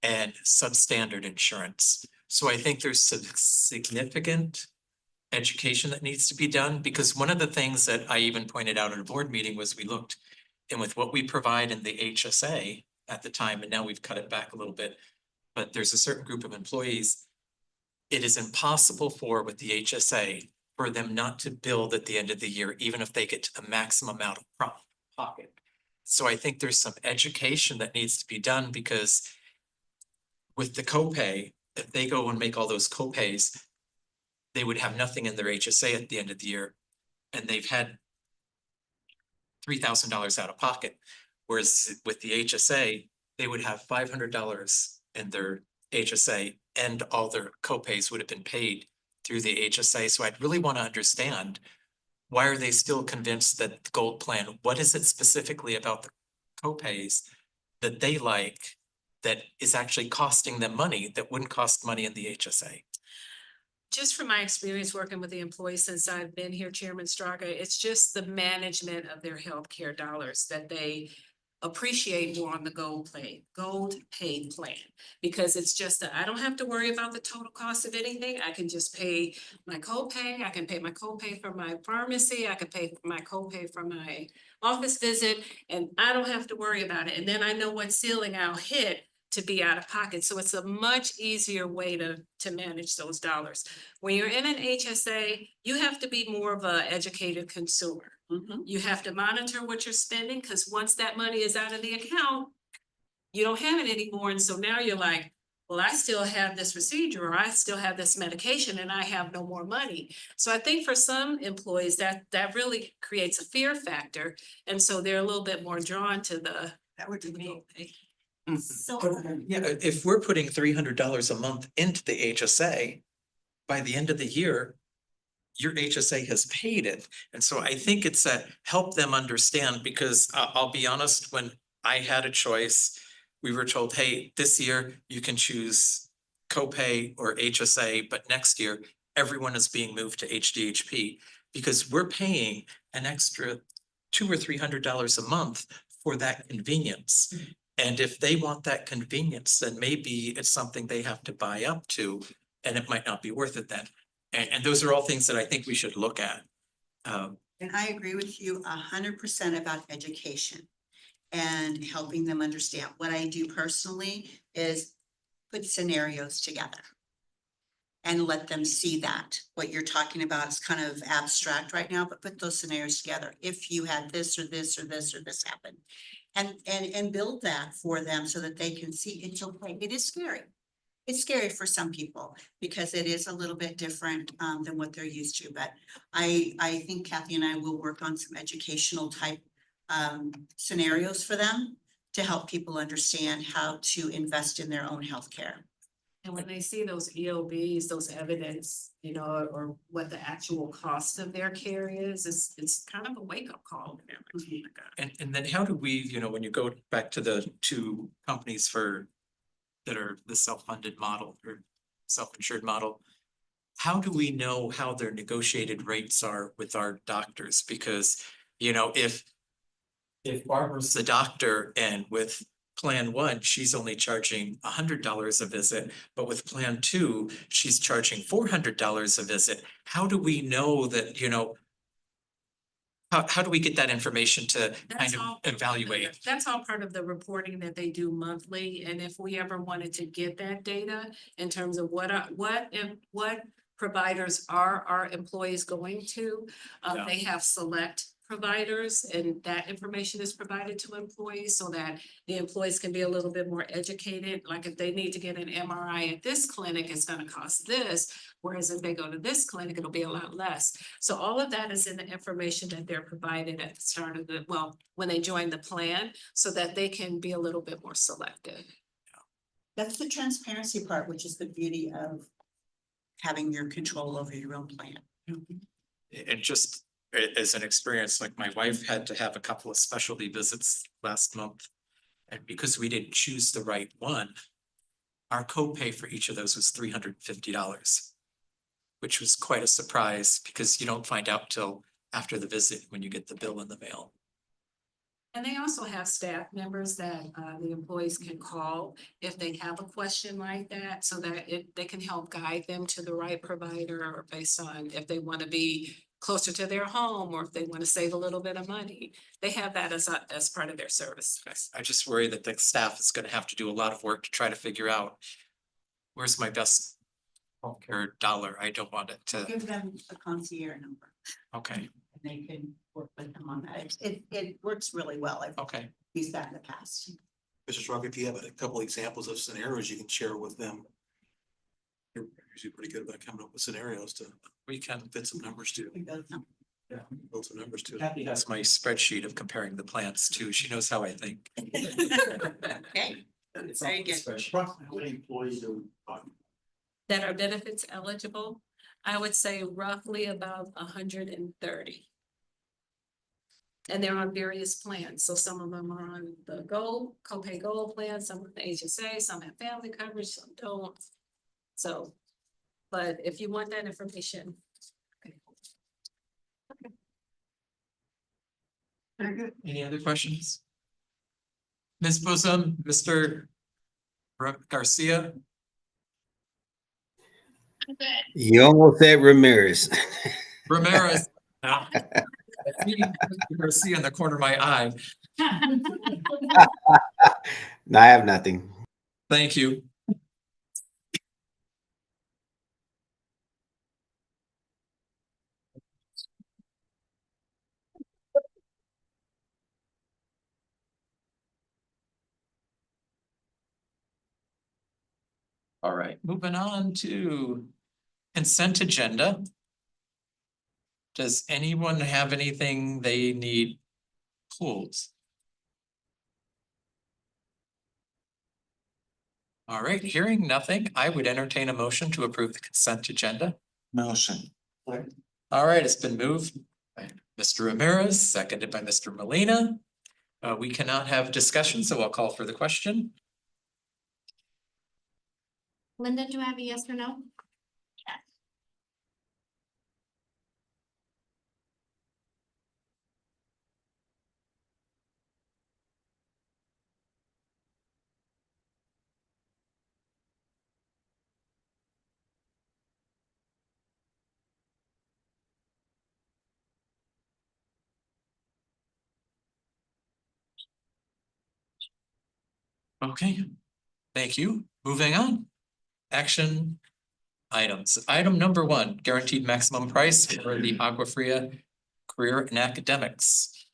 [SPEAKER 2] and substandard insurance. So I think there's some significant education that needs to be done, because one of the things that I even pointed out at a board meeting was we looked, and with what we provide in the HSA at the time, and now we've cut it back a little bit, but there's a certain group of employees. It is impossible with the HSA for them not to build at the end of the year, even if they get to the maximum amount of pocket. So I think there's some education that needs to be done, because with the copay, if they go and make all those copays, they would have nothing in their HSA at the end of the year, and they've had $3,000 out of pocket. Whereas with the HSA, they would have $500 in their HSA, and all their copays would have been paid through the HSA. So I'd really want to understand, why are they still convinced that the gold plan, what is it specifically about the copays that they like that is actually costing them money that wouldn't cost money in the HSA?
[SPEAKER 11] Just from my experience working with the employees since I've been here, Chairman Straga, it's just the management of their healthcare dollars that they appreciate more on the gold paid plan. Because it's just that I don't have to worry about the total cost of anything. I can just pay my copay. I can pay my copay for my pharmacy. I can pay my copay for my office visit, and I don't have to worry about it. And then I know what ceiling I'll hit to be out of pocket. So it's a much easier way to manage those dollars. When you're in an HSA, you have to be more of an educated consumer. You have to monitor what you're spending, because once that money is out of the account, you don't have it anymore. And so now you're like, well, I still have this procedure, or I still have this medication, and I have no more money. So I think for some employees that really creates a fear factor. And so they're a little bit more drawn to the.
[SPEAKER 5] That would be me.
[SPEAKER 1] So,
[SPEAKER 2] Yeah, if we're putting $300 a month into the HSA, by the end of the year, your HSA has paid it. And so I think it's a help them understand, because I'll be honest, when I had a choice, we were told, hey, this year you can choose copay or HSA, but next year everyone is being moved to HDHP, because we're paying an extra $200 or $300 a month for that convenience. And if they want that convenience, then maybe it's something they have to buy up to, and it might not be worth it then. And those are all things that I think we should look at.
[SPEAKER 1] and I agree with you 100% about education and helping them understand. What I do personally is put scenarios together and let them see that. What you're talking about is kind of abstract right now, but put those scenarios together. If you had this or this or this or this happen, and build that for them so that they can see it's okay. It is scary. It's scary for some people because it is a little bit different than what they're used to. But I think Kathy and I will work on some educational type scenarios for them to help people understand how to invest in their own healthcare.
[SPEAKER 11] And when they see those EOBs, those evidence, or what the actual cost of their care is, it's kind of a wake up call to them.
[SPEAKER 2] And then how do we, when you go back to the two companies that are the self-funded model or self-insured model, how do we know how their negotiated rates are with our doctors? Because, if Barbara's the doctor and with Plan 1, she's only charging $100 a visit, but with Plan 2, she's charging $400 a visit. How do we know that, how do we get that information to kind of evaluate?
[SPEAKER 11] That's all part of the reporting that they do monthly. And if we ever wanted to get that data in terms of what providers are our employees going to,
[SPEAKER 2] Yeah.
[SPEAKER 11] they have select providers, and that information is provided to employees so that the employees can be a little bit more educated. Like if they need to get an MRI at this clinic, it's going to cost this. Whereas if they go to this clinic, it'll be a lot less. So all of that is in the information that they're provided at the start of when they join the plan, so that they can be a little bit more selective.
[SPEAKER 1] That's the transparency part, which is the beauty of having your control over your own plan.
[SPEAKER 2] And just as an experience, like my wife had to have a couple of specialty visits last month. And because we didn't choose the right one, our copay for each of those was $350, which was quite a surprise because you don't find out till after the visit when you get the bill in the mail.
[SPEAKER 11] And they also have staff members that the employees can call if they have a question like that, so that they can help guide them to the right provider, or based on if they want to be closer to their home or if they want to save a little bit of money. They have that as part of their service.
[SPEAKER 2] I just worry that the staff is going to have to do a lot of work to try to figure out where's my best Or dollar, I don't want it to,
[SPEAKER 1] Give them a concierge number
[SPEAKER 2] okay,
[SPEAKER 1] and they can work with them on that. It works really well. I've
[SPEAKER 2] okay.
[SPEAKER 1] used that in the past.
[SPEAKER 4] Mr. Strong, if you have a couple examples of scenarios you can share with them. You're usually pretty good about coming up with scenarios to
[SPEAKER 2] We can,
[SPEAKER 4] fit some numbers to.
[SPEAKER 1] We both know.
[SPEAKER 4] Yeah, build some numbers to.
[SPEAKER 10] Kathy has
[SPEAKER 2] that's my spreadsheet of comparing the plants too. She knows how I think.
[SPEAKER 1] Okay, very good.
[SPEAKER 10] approximately how many employees do we talk?
[SPEAKER 11] That are benefits eligible, I would say roughly about 130. And they're on various plans, so some of them are on the Gold, copay Gold plan, some of the HSA, some have family coverage, some don't. So, but if you want that information.
[SPEAKER 2] Very good. Any other questions? Ms. Bosom, Mr. Garcia?
[SPEAKER 7] I'm good.
[SPEAKER 8] You almost said Ramirez.
[SPEAKER 2] Ramirez. No. I see Mr. Garcia in the corner of my eye.
[SPEAKER 8] No, I have nothing.
[SPEAKER 2] Thank you. All right, moving on to consent agenda. Does anyone have anything they need pulled? All right, hearing nothing, I would entertain a motion to approve the consent agenda.
[SPEAKER 3] Motion.
[SPEAKER 2] All right, it's been moved by Mr. Ramirez, seconded by Mr. Molina. We cannot have discussion, so I'll call for the question.
[SPEAKER 12] Linda, do I have a yes or no?
[SPEAKER 2] Okay, thank you. Moving on. Action items. Item number 1, guaranteed maximum price for the Agua Fria Career in Academics.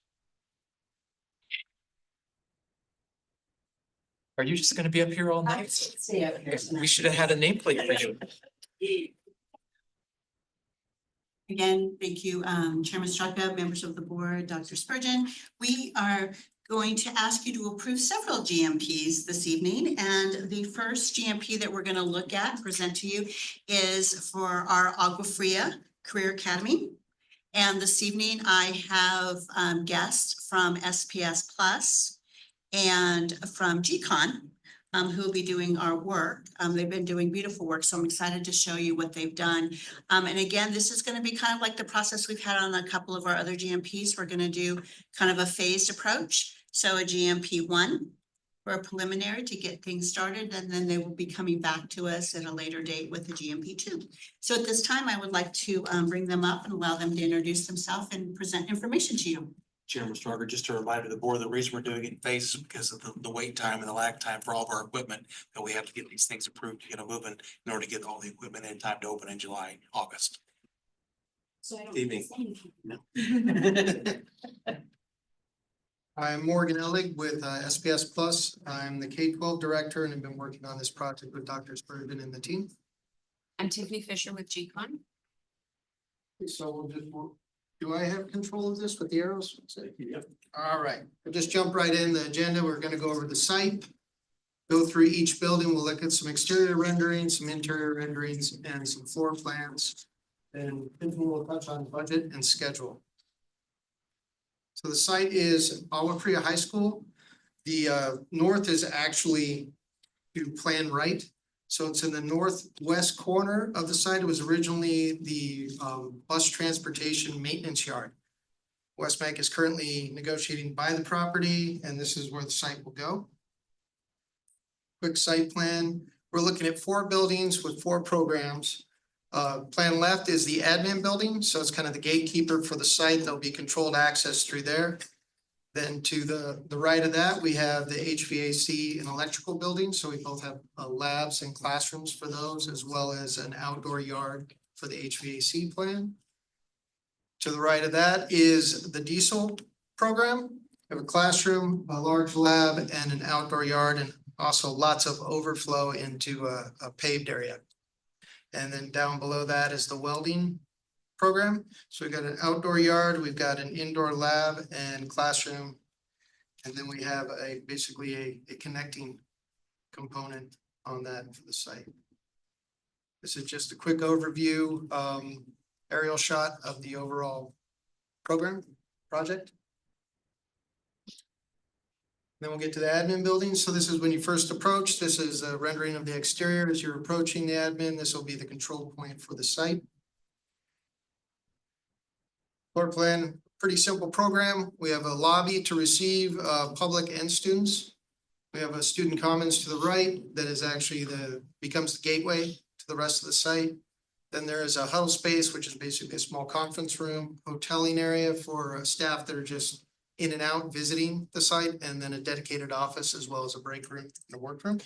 [SPEAKER 2] Are you just gonna be up here all night?
[SPEAKER 1] Stay up here.
[SPEAKER 2] We should have had a nameplate for you.
[SPEAKER 1] Again, thank you, Chairman Straka, members of the board, Dr. Spurgeon. We are going to ask you to approve several GMPs this evening. And the first GMP that we're going to look at, present to you, is for our Agua Fria Career Academy. And this evening I have guests from SPS Plus and from GCON, who will be doing our work. They've been doing beautiful work, so I'm excited to show you what they've done. And again, this is going to be kind of like the process we've had on a couple of our other GMPs. We're going to do kind of a phased approach. So a GMP 1 for a preliminary to get things started, and then they will be coming back to us at a later date with the GMP 2. So at this time, I would like to bring them up and allow them to introduce themselves and present information to you.
[SPEAKER 4] Chairman Strugger, just a reminder to the board, the reason we're doing it in phases is because of the wait time and the lag time for all of our equipment. That we have to get these things approved to get them moving in order to get all the equipment in time to open in July, August.
[SPEAKER 1] So I don't
[SPEAKER 4] Evening.
[SPEAKER 13] I'm Morgan Ellig with SPS Plus. I'm the K-12 director and have been working on this project with Dr. Spurgeon and the team.
[SPEAKER 12] I'm Tiffany Fisher with GCON.
[SPEAKER 13] So we'll just, do I have control of this with the arrows? All right, we'll just jump right in the agenda. We're gonna go over the site. Go through each building. We'll look at some exterior renderings, some interior renderings, and some floor plans. And then we'll touch on budget and schedule. So the site is Agua Fria High School. The north is actually to plan right. So it's in the northwest corner of the site. It was originally the bus transportation maintenance yard. West-MEC is currently negotiating to buy the property, and this is where the site will go. Quick site plan. We're looking at 4 buildings with 4 programs. Plan left is the admin building, so it's kind of the gatekeeper for the site. There'll be controlled access through there. Then to the right of that, we have the HVAC and electrical buildings. So we both have labs and classrooms for those, as well as an outdoor yard for the HVAC plan. To the right of that is the diesel program. We have a classroom, a large lab, and an outdoor yard, and also lots of overflow into a paved area. And then down below that is the welding program. So we've got an outdoor yard, we've got an indoor lab and classroom. And then we have basically a connecting component on that for the site. This is just a quick overview, aerial shot of the overall project. Then we'll get to the admin building. So this is when you first approach. This is a rendering of the exterior as you're approaching the admin. This will be the control point for the site. Floor plan, pretty simple program. We have a lobby to receive public and students. We have a student commons to the right that is actually becomes the gateway to the rest of the site. Then there is a huddle space, which is basically a small conference room, hoteling area for staff that are just in and out visiting the site, and then a dedicated office as well as a break room and a workroom.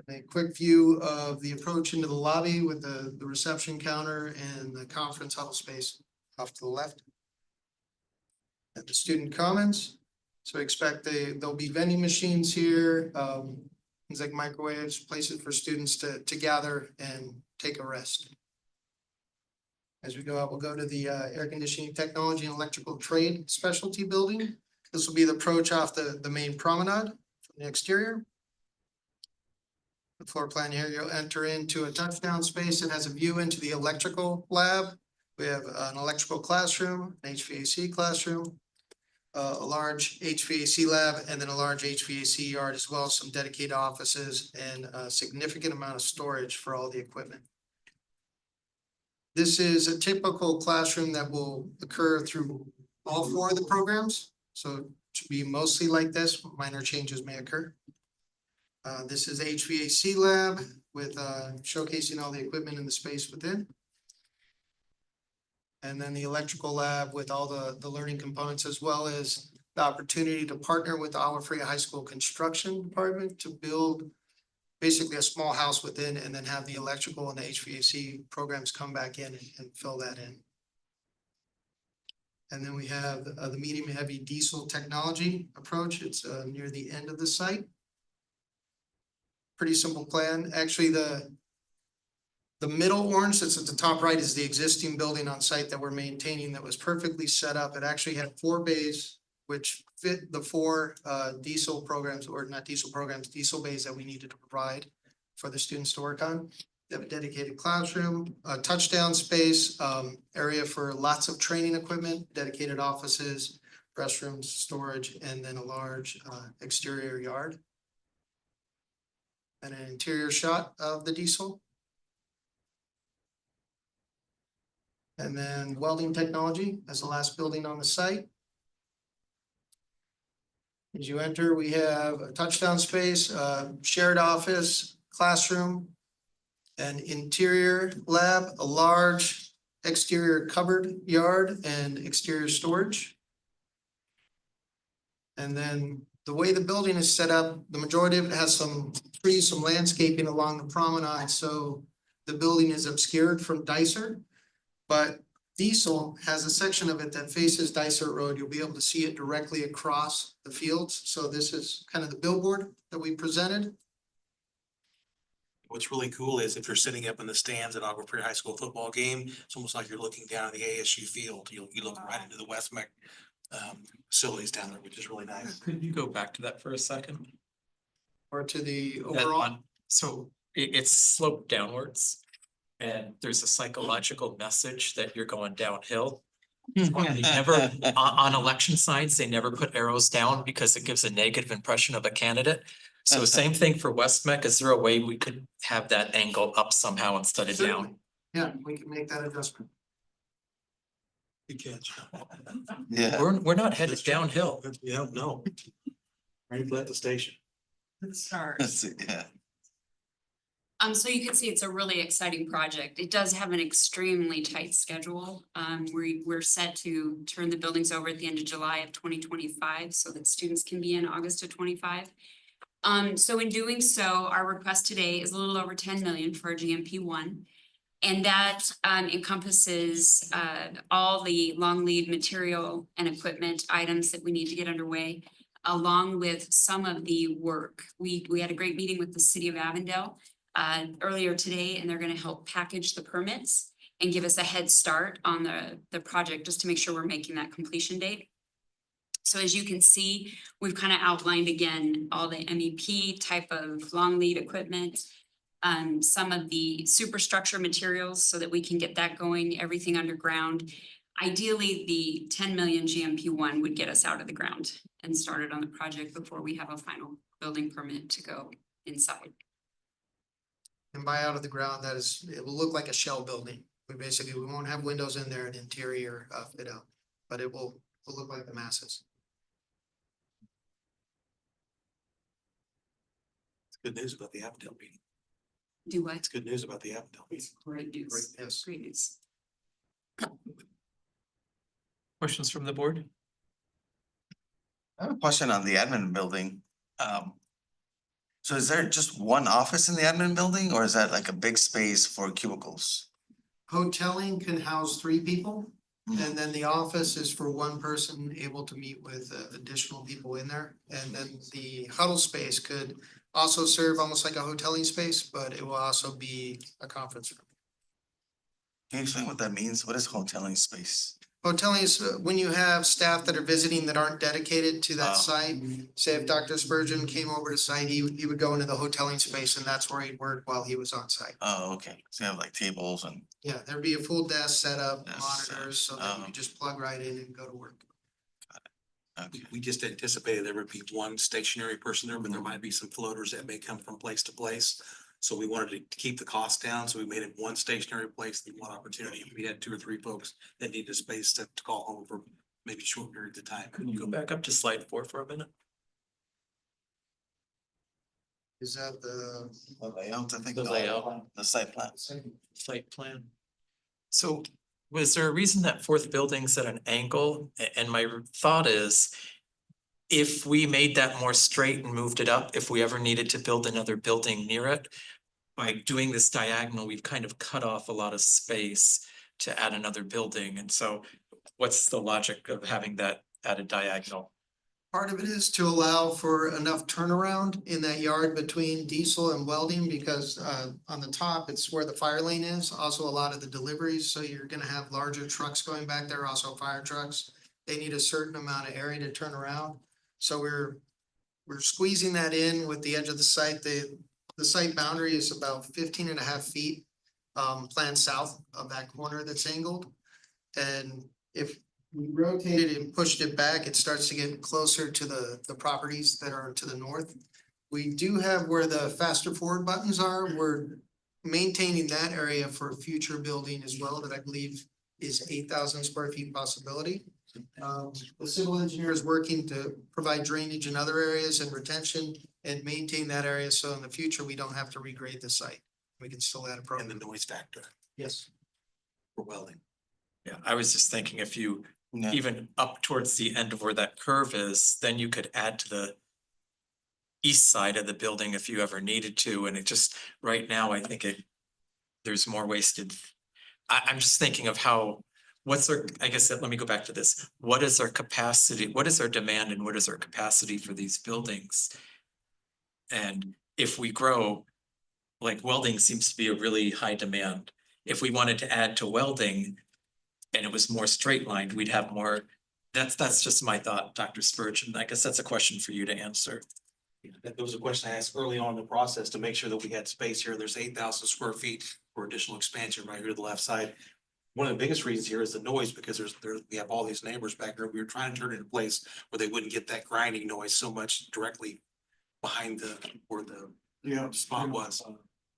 [SPEAKER 13] A quick view of the approach into the lobby with the reception counter and the conference huddle space off to the left. At the student commons, so expect there'll be vending machines here, things like microwaves, places for students to gather and take a rest. As we go out, we'll go to the air conditioning technology and electrical trade specialty building. This will be the approach off the main promenade from the exterior. The floor plan here, you'll enter into a touchdown space that has a view into the electrical lab. We have an electrical classroom, an HVAC classroom, a large HVAC lab, and then a large HVAC yard, as well as some dedicated offices and a significant amount of storage for all the equipment. This is a typical classroom that will occur through all 4 of the programs. So it should be mostly like this, minor changes may occur. This is HVAC lab with showcasing all the equipment in the space within. And then the electrical lab with all the learning components, as well as the opportunity to partner with the Agua Fria High School Construction Department to build basically a small house within, and then have the electrical and the HVAC programs come back in and fill that in. And then we have the medium heavy diesel technology approach. It's near the end of the site. Pretty simple plan. Actually, the middle orange that's at the top right is the existing building on site that we're maintaining that was perfectly set up. It actually had 4 bays, which fit the 4 diesel programs, or not diesel programs, diesel bays that we needed to provide for the students to work on. They have a dedicated classroom, a touchdown space, area for lots of training equipment, dedicated offices, restrooms, storage, and then a large exterior yard. And an interior shot of the diesel. And then welding technology as the last building on the site. As you enter, we have a touchdown space, shared office, classroom, an interior lab, a large exterior cupboard yard, and exterior storage. And then the way the building is set up, the majority of it has some trees, some landscaping along the promenade, so the building is obscured from Dicer. But Diesel has a section of it that faces Dicer Road. You'll be able to see it directly across the fields. So this is kind of the billboard that we presented.
[SPEAKER 4] What's really cool is if you're sitting up in the stands at Agua Fria High School football game, it's almost like you're looking down at the ASU field. You look right into the West-MEC facilities down there, which is really nice.
[SPEAKER 2] Could you go back to that for a second?
[SPEAKER 13] Or to the
[SPEAKER 2] That
[SPEAKER 13] overall,
[SPEAKER 2] one- So it's sloped downwards. And there's a psychological message that you're going downhill. They never, on election signs, they never put arrows down because it gives a negative impression of a candidate. So same thing for West-MEC. Is there a way we could have that angle up somehow instead of down?
[SPEAKER 13] yeah, we can make that adjustment.
[SPEAKER 4] You can't.
[SPEAKER 3] Yeah.
[SPEAKER 2] We're not headed downhill.
[SPEAKER 4] Yeah, no. Right at the station.
[SPEAKER 5] It starts.
[SPEAKER 3] That's it, yeah.
[SPEAKER 12] So you can see it's a really exciting project. It does have an extremely tight schedule. We're set to turn the buildings over at the end of July of 2025, so that students can be in August of 25. So in doing so, our request today is a little over 10 million for GMP1. And that encompasses all the long lead material and equipment items that we need to get underway, along with some of the work. We had a great meeting with the city of Avondale earlier today, and they're gonna help package the permits and give us a head start on the project, just to make sure we're making that completion date. So as you can see, we've kind of outlined again, all the MEP type of long lead equipment, some of the superstructure materials so that we can get that going, everything underground. Ideally, the 10 million GMP1 would get us out of the ground and started on the project before we have a final building permit to go inside.
[SPEAKER 13] And by out of the ground, that is, it will look like a shell building. We won't have windows in there and interior fit out, but it will look like the masses.
[SPEAKER 4] It's good news about the Avondale meeting.
[SPEAKER 12] Do what?
[SPEAKER 4] It's good news about the Avondale meeting.
[SPEAKER 12] Great news.
[SPEAKER 13] Yes.
[SPEAKER 12] Great news.
[SPEAKER 2] Questions from the board?
[SPEAKER 3] I have a question on the admin building. So is there just one office in the admin building or is that like a big space for cubicles?
[SPEAKER 13] Hoteling can house 3 people, and then the office is for 1 person able to meet with additional people in there. And then the huddle space could also serve almost like a hoteling space, but it will also be a conference room.
[SPEAKER 3] Can you explain what that means? What is hoteling space?
[SPEAKER 13] Hoteling is when you have staff that are visiting that aren't dedicated to that
[SPEAKER 3] Oh.
[SPEAKER 13] site. Say if Dr. Spurgeon came over to site, he would go into the hoteling space and that's where he'd work while he was on site.
[SPEAKER 3] Oh, okay. So you have like tables and,
[SPEAKER 13] Yeah, there'd be a full desk set up,
[SPEAKER 3] Desk set up.
[SPEAKER 13] monitors, so that you
[SPEAKER 3] Oh.
[SPEAKER 13] could just plug right in and go to work.
[SPEAKER 3] okay.
[SPEAKER 4] We just anticipated there would be one stationary person there, but there might be some floaters that may come from place to place. So we wanted to keep the cost down, so we made it one stationary place, and one opportunity. If we had 2 or 3 folks that needed a space to call home for maybe short periods of time.
[SPEAKER 2] Can you go back up to slide 4 for a minute?
[SPEAKER 13] Is that the?
[SPEAKER 3] Layout, I think.
[SPEAKER 2] The layout.
[SPEAKER 3] The site plan.
[SPEAKER 2] Site plan. So was there a reason that 4th building's at an angle? And my thought is, if we made that more straight and moved it up, if we ever needed to build another building near it, by doing this diagonal, we've kind of cut off a lot of space to add another building. And so what's the logic of having that at a diagonal?
[SPEAKER 13] Part of it is to allow for enough turnaround in that yard between diesel and welding, because on the top, it's where the fire lane is, also a lot of the deliveries, so you're gonna have larger trucks going back there, also fire trucks. They need a certain amount of area to turn around, so we're squeezing that in with the edge of the site. The site boundary is about 15.5 feet planned south of that corner that's angled. And if we rotated and pushed it back, it starts to get closer to the properties that are to the north. We do have where the faster forward buttons are. We're maintaining that area for future building as well, that I believe is 8,000 square feet possibility. The civil engineer is working to provide drainage in other areas and retention and maintain that area, so in the future, we don't have to regrade the site. We can still add a
[SPEAKER 4] And
[SPEAKER 13] program.
[SPEAKER 4] the noise factor
[SPEAKER 13] Yes.
[SPEAKER 4] for welding.
[SPEAKER 2] Yeah, I was just thinking if you
[SPEAKER 3] Yeah.
[SPEAKER 2] even up towards the end of where that curve is, then you could add to the east side of the building if you ever needed to, and it just, right now, I think there's more wasted. I'm just thinking of how, what's our, I guess, let me go back to this. What is our capacity, what is our demand and what is our capacity for these buildings? And if we grow, like welding seems to be a really high demand. If we wanted to add to welding and it was more straight lined, we'd have more. That's just my thought, Dr. Spurgeon. I guess that's a question for you to answer.
[SPEAKER 4] That was a question I asked early on in the process to make sure that we had space here. There's 8,000 square feet for additional expansion right here to the left side. One of the biggest reasons here is the noise, because we have all these neighbors back there. We were trying to turn it in a place where they wouldn't get that grinding noise so much directly behind where the
[SPEAKER 6] Yeah.
[SPEAKER 4] spot was.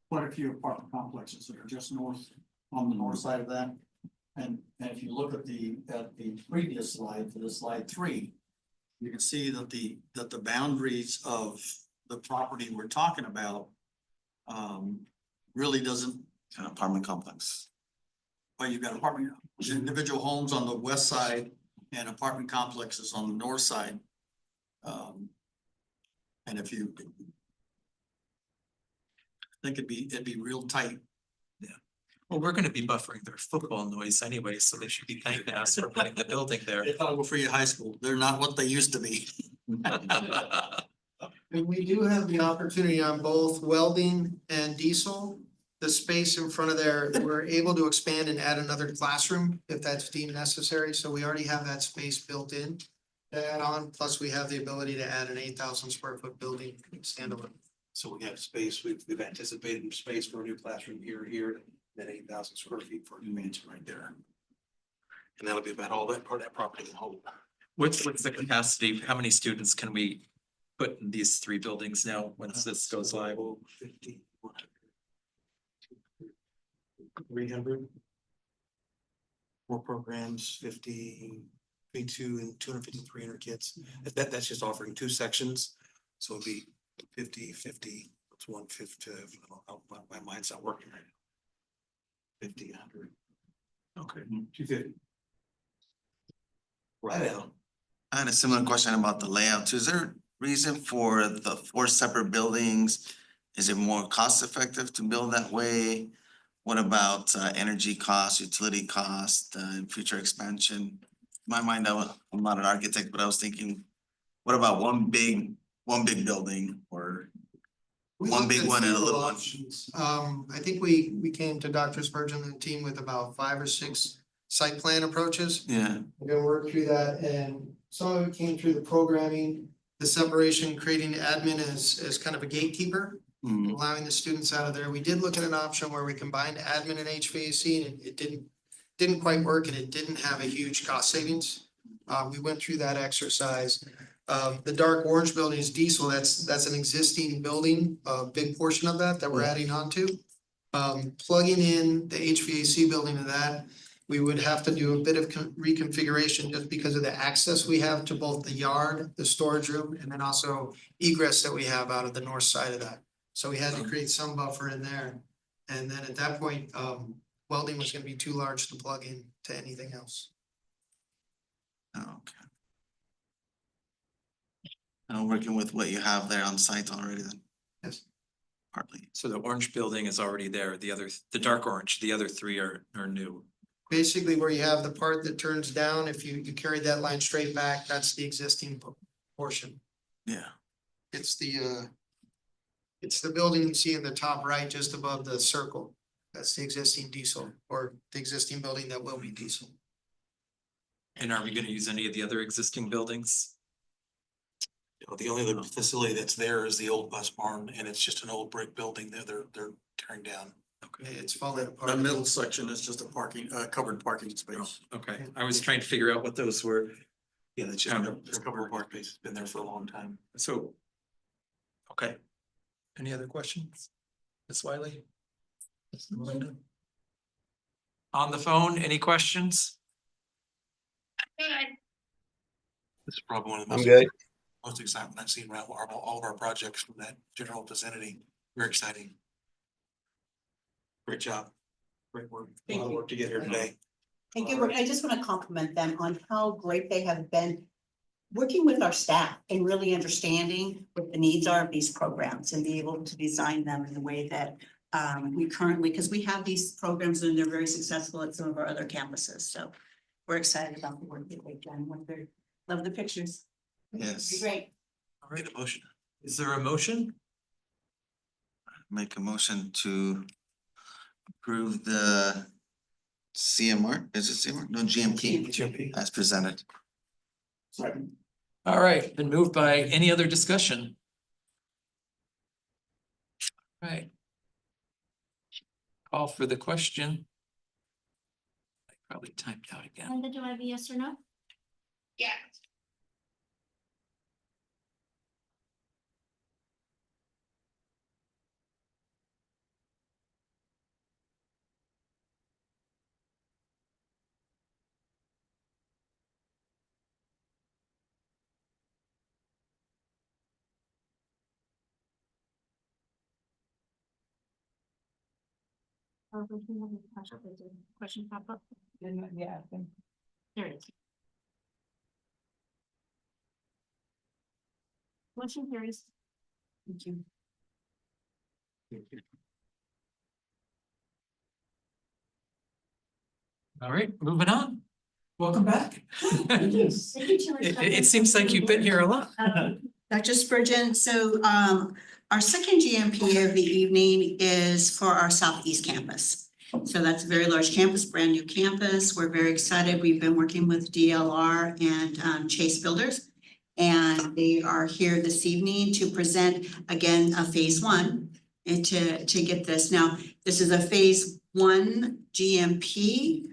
[SPEAKER 6] Quite a few apartment complexes that are just north, on the north side of that. And if you look at the previous slide, for the slide 3, you can see that the boundaries of the property we're talking about really doesn't,
[SPEAKER 3] It's an apartment complex.
[SPEAKER 6] well, you've got apartment, individual homes on the west side and apartment complexes on the north side. And if you. I think it'd be real tight.
[SPEAKER 2] Well, we're gonna be buffering their football noise anyway, so they should be thanking us for putting the building there.
[SPEAKER 6] It's Ottawa Free High School. They're not what they used to be.
[SPEAKER 13] And we do have the opportunity on both welding and diesel. The space in front of there, we're able to expand and add another classroom if that's deemed necessary, so we already have that space built in. To add on, plus we have the ability to add an 8,000 square foot building standalone.
[SPEAKER 4] So we have space, we've anticipated space for a new classroom here, then 8,000 square feet for a new mansion right there. And that'll be about all that part of that property can hold.
[SPEAKER 2] What's the capacity? How many students can we put in these three buildings now once this goes live?
[SPEAKER 4] 50, 100, 300. More programs, 50, 52 and 250, 300 kids. That's just offering two sections. So it'd be 50, 50, it's 150, my mind's not working right now. 50, 100.
[SPEAKER 2] Okay.
[SPEAKER 4] 250. Right now.
[SPEAKER 3] I had a similar question about the layout too. Is there a reason for the 4 separate buildings? Is it more cost effective to build that way? What about energy costs, utility cost, future expansion? In my mind, I'm not an architect, but I was thinking, what about one big building or one big one and a little one?
[SPEAKER 13] I think we came to Dr. Spurgeon and the team with about 5 or 6 site plan approaches.
[SPEAKER 3] Yeah,
[SPEAKER 13] We're gonna work through that, and some of it came through the programming, the separation, creating admin as kind of a gatekeeper,
[SPEAKER 3] mm,
[SPEAKER 13] allowing the students out of there. We did look at an option where we combined admin and HVAC, and it didn't quite work, and it didn't have a huge cost savings. We went through that exercise. The dark orange building is diesel. That's an existing building, a big portion of that we're adding on to. Plugging in the HVAC building to that, we would have to do a bit of reconfiguration just because of the access we have to both the yard, the storage room, and then also egress that we have out of the north side of that. So we had to create some buffer in there. And then at that point, welding was gonna be too large to plug in to anything else.
[SPEAKER 3] okay. And working with what you have there on site already then?
[SPEAKER 13] Yes.
[SPEAKER 3] Partly.
[SPEAKER 2] So the orange building is already there. The dark orange, the other three are new.
[SPEAKER 13] Basically, where you have the part that turns down, if you carry that line straight back, that's the existing portion.
[SPEAKER 3] Yeah,
[SPEAKER 13] It's the building you see in the top right, just above the circle. That's the existing diesel, or the existing building that will be diesel.
[SPEAKER 2] And are we gonna use any of the other existing buildings?
[SPEAKER 4] The only other facility that's there is the old bus barn, and it's just an old brick building that they're tearing down.
[SPEAKER 13] It's falling
[SPEAKER 6] The
[SPEAKER 13] apart.
[SPEAKER 6] middle section is just a covered parking space.
[SPEAKER 2] Okay, I was trying to figure out what those were.
[SPEAKER 4] Yeah, that's just a covered park space. It's been there for a long time.
[SPEAKER 2] So. Okay. Any other questions? Ms. Wiley? Ms. Melinda? On the phone, any questions?
[SPEAKER 7] Good.
[SPEAKER 4] This is probably one of the
[SPEAKER 8] I'm
[SPEAKER 4] most,
[SPEAKER 8] good.
[SPEAKER 4] most exciting I've seen around all of our projects from that general vicinity. Very exciting. Great job. Great work. A lot of work to get here today.
[SPEAKER 1] Thank you. I just want to compliment them on how great they have been working with our staff and really understanding what the needs are of these programs and be able to design them in the way that we currently, because we have these programs and they're very successful at some of our other campuses. So we're excited about the work that they've done. Love the pictures.
[SPEAKER 3] yes.
[SPEAKER 1] Great.
[SPEAKER 2] All right, a motion. Is there a motion?
[SPEAKER 3] Make a motion to approve the CMR, is it CMR? No, GMP as presented.
[SPEAKER 2] All right, been moved by any other discussion? Right. Call for the question. I probably typed out again.
[SPEAKER 14] Linda, do I have a yes or no?
[SPEAKER 7] Yeah.
[SPEAKER 11] Question pop up?
[SPEAKER 5] Yeah.
[SPEAKER 11] There it is. Motion carries. Thank you.
[SPEAKER 2] All right, moving on. Welcome back.
[SPEAKER 1] Thank you. Thank you, Chair.
[SPEAKER 2] It seems like you've been here a lot.
[SPEAKER 1] Dr. Spurgeon, so our second GMP of the evening is for our Southeast campus. So that's a very large campus, brand new campus. We're very excited. We've been working with DLR and Chase Builders. And they are here this evening to present again a phase one and to get this. Now, this is a phase one GMP.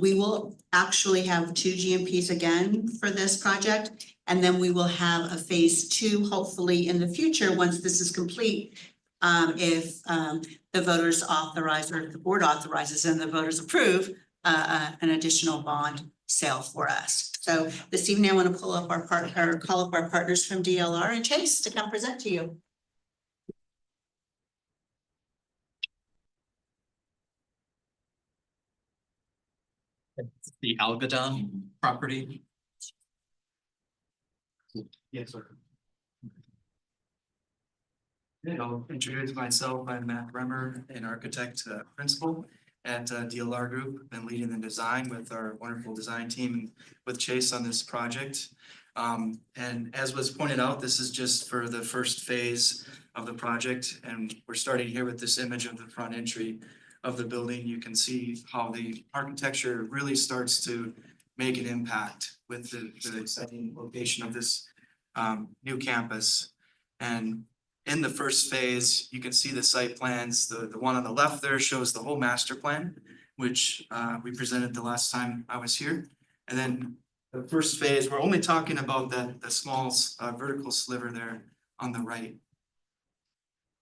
[SPEAKER 1] We will actually have two GMPs again for this project. And then we will have a phase two, hopefully in the future, once this is complete. If the voters authorize or the board authorizes and the voters approve an additional bond sale for us. So this evening, I want to call up our partners from DLR and Chase to come present to you.
[SPEAKER 2] The Algodon property.
[SPEAKER 10] Yes, sir. I'll introduce myself. I'm Matt Bremer, an architect principal at DLR Group. Been leading the design with our wonderful design team and with Chase on this project. And as was pointed out, this is just for the first phase of the project. And we're starting here with this image of the front entry of the building. You can see how the architecture really starts to make an impact with the exciting location of this new campus. And in the first phase, you can see the site plans. The one on the left there shows the whole master plan, which we presented the last time I was here. And then the first phase, we're only talking about the small vertical sliver there on the right.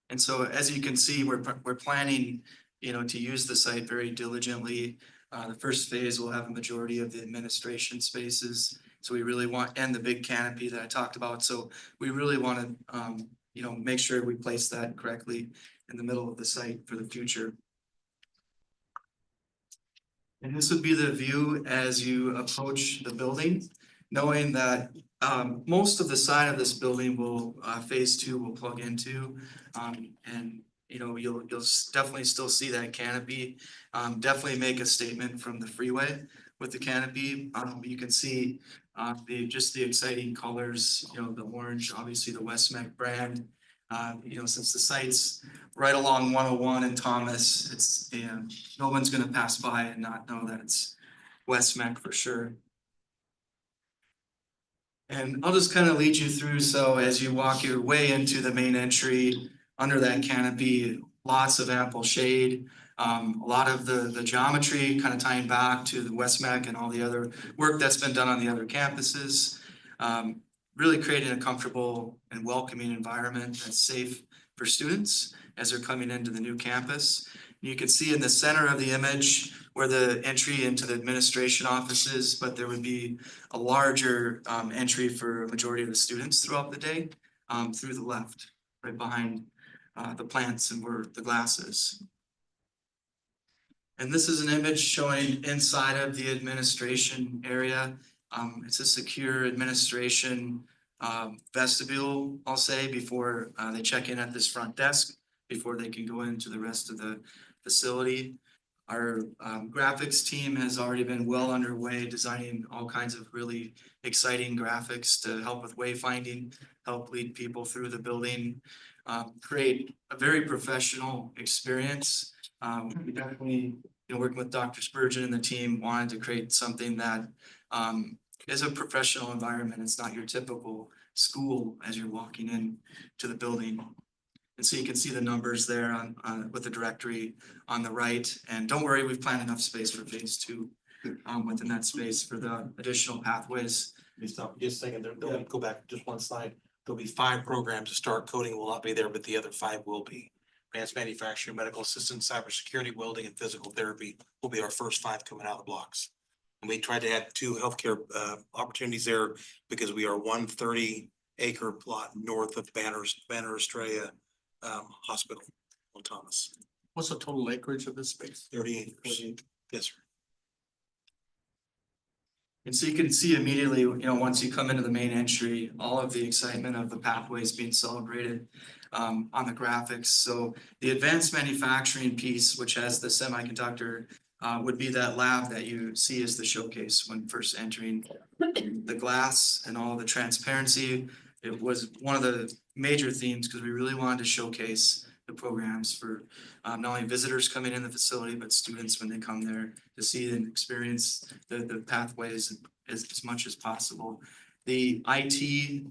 [SPEAKER 10] And so as you can see, we're planning, to use the site very diligently. The first phase will have a majority of the administration spaces. So we really want, and the big canopy that I talked about. So we really want to, make sure we place that correctly in the middle of the site for the future. And this would be the view as you approach the building, knowing that most of the side of this building will, phase two will plug into. And you'll definitely still see that canopy. Definitely make a statement from the freeway with the canopy. You can see just the exciting colors, the orange, obviously the West-MEC brand. Since the site's right along 101 and Thomas, it's no one's gonna pass by and not know that it's West-MEC for sure. And I'll just kind of lead you through. So as you walk your way into the main entry, under that canopy, lots of ample shade. A lot of the geometry kind of tying back to the West-MEC and all the other work that's been done on the other campuses. Really creating a comfortable and welcoming environment that's safe for students as they're coming into the new campus. You can see in the center of the image where the entry into the administration offices, but there would be a larger entry for a majority of the students throughout the day through the left, right behind the plants and where the glass is. And this is an image showing inside of the administration area. It's a secure administration vestibule, I'll say, before they check in at this front desk, before they can go into the rest of the facility. Our graphics team has already been well underway designing all kinds of really exciting graphics to help with wayfinding, help lead people through the building, create a very professional experience. We definitely, working with Dr. Spurgeon and the team, wanted to create something that is a professional environment. It's not your typical school as you're walking in to the building. And so you can see the numbers there on with the directory on the right. And don't worry, we've planned enough space for phase two within that space for the additional pathways.
[SPEAKER 4] Stop just a second, there'll go back just one slide. There'll be 5 programs to start. Coding will not be there, but the other 5 will be. Advanced manufacturing, medical assistance, cybersecurity, welding, and physical therapy will be our first 5 coming out of the blocks. And we tried to add 2 healthcare opportunities there because we are 130-acre plot north of Banner Estrella Hospital on Thomas.
[SPEAKER 6] What's the total acreage of this space?
[SPEAKER 4] 38 acres. Yes, sir.
[SPEAKER 10] And so you can see immediately, once you come into the main entry, all of the excitement of the pathways being celebrated on the graphics. So the advanced manufacturing piece, which has the semiconductor, would be that lab that you see as the showcase when first entering. The glass and all the transparency, it was one of the major themes because we really wanted to showcase the programs for not only visitors coming in the facility, but students when they come there to see and experience the pathways as much as possible. The IT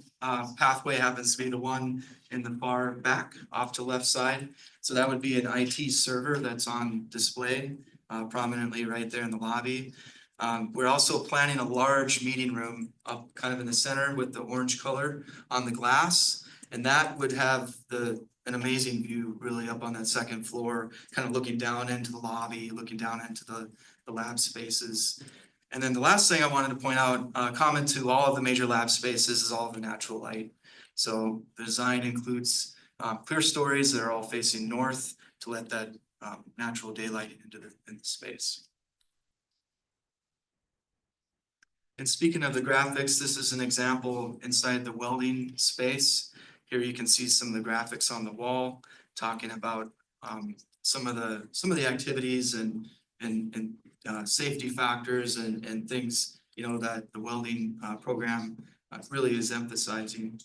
[SPEAKER 10] pathway happens to be the one in the far back off to left side. So that would be an IT server that's on display prominently right there in the lobby. We're also planning a large meeting room up kind of in the center with the orange color on the glass. And that would have an amazing view really up on that second floor, kind of looking down into the lobby, looking down into the lab spaces. And then the last thing I wanted to point out, common to all of the major lab spaces is all of the natural light. So the design includes clear stories that are all facing north to let that natural daylight into the space. And speaking of the graphics, this is an example inside the welding space. Here you can see some of the graphics on the wall talking about some of the activities and safety factors and things, that the welding program really is emphasizing.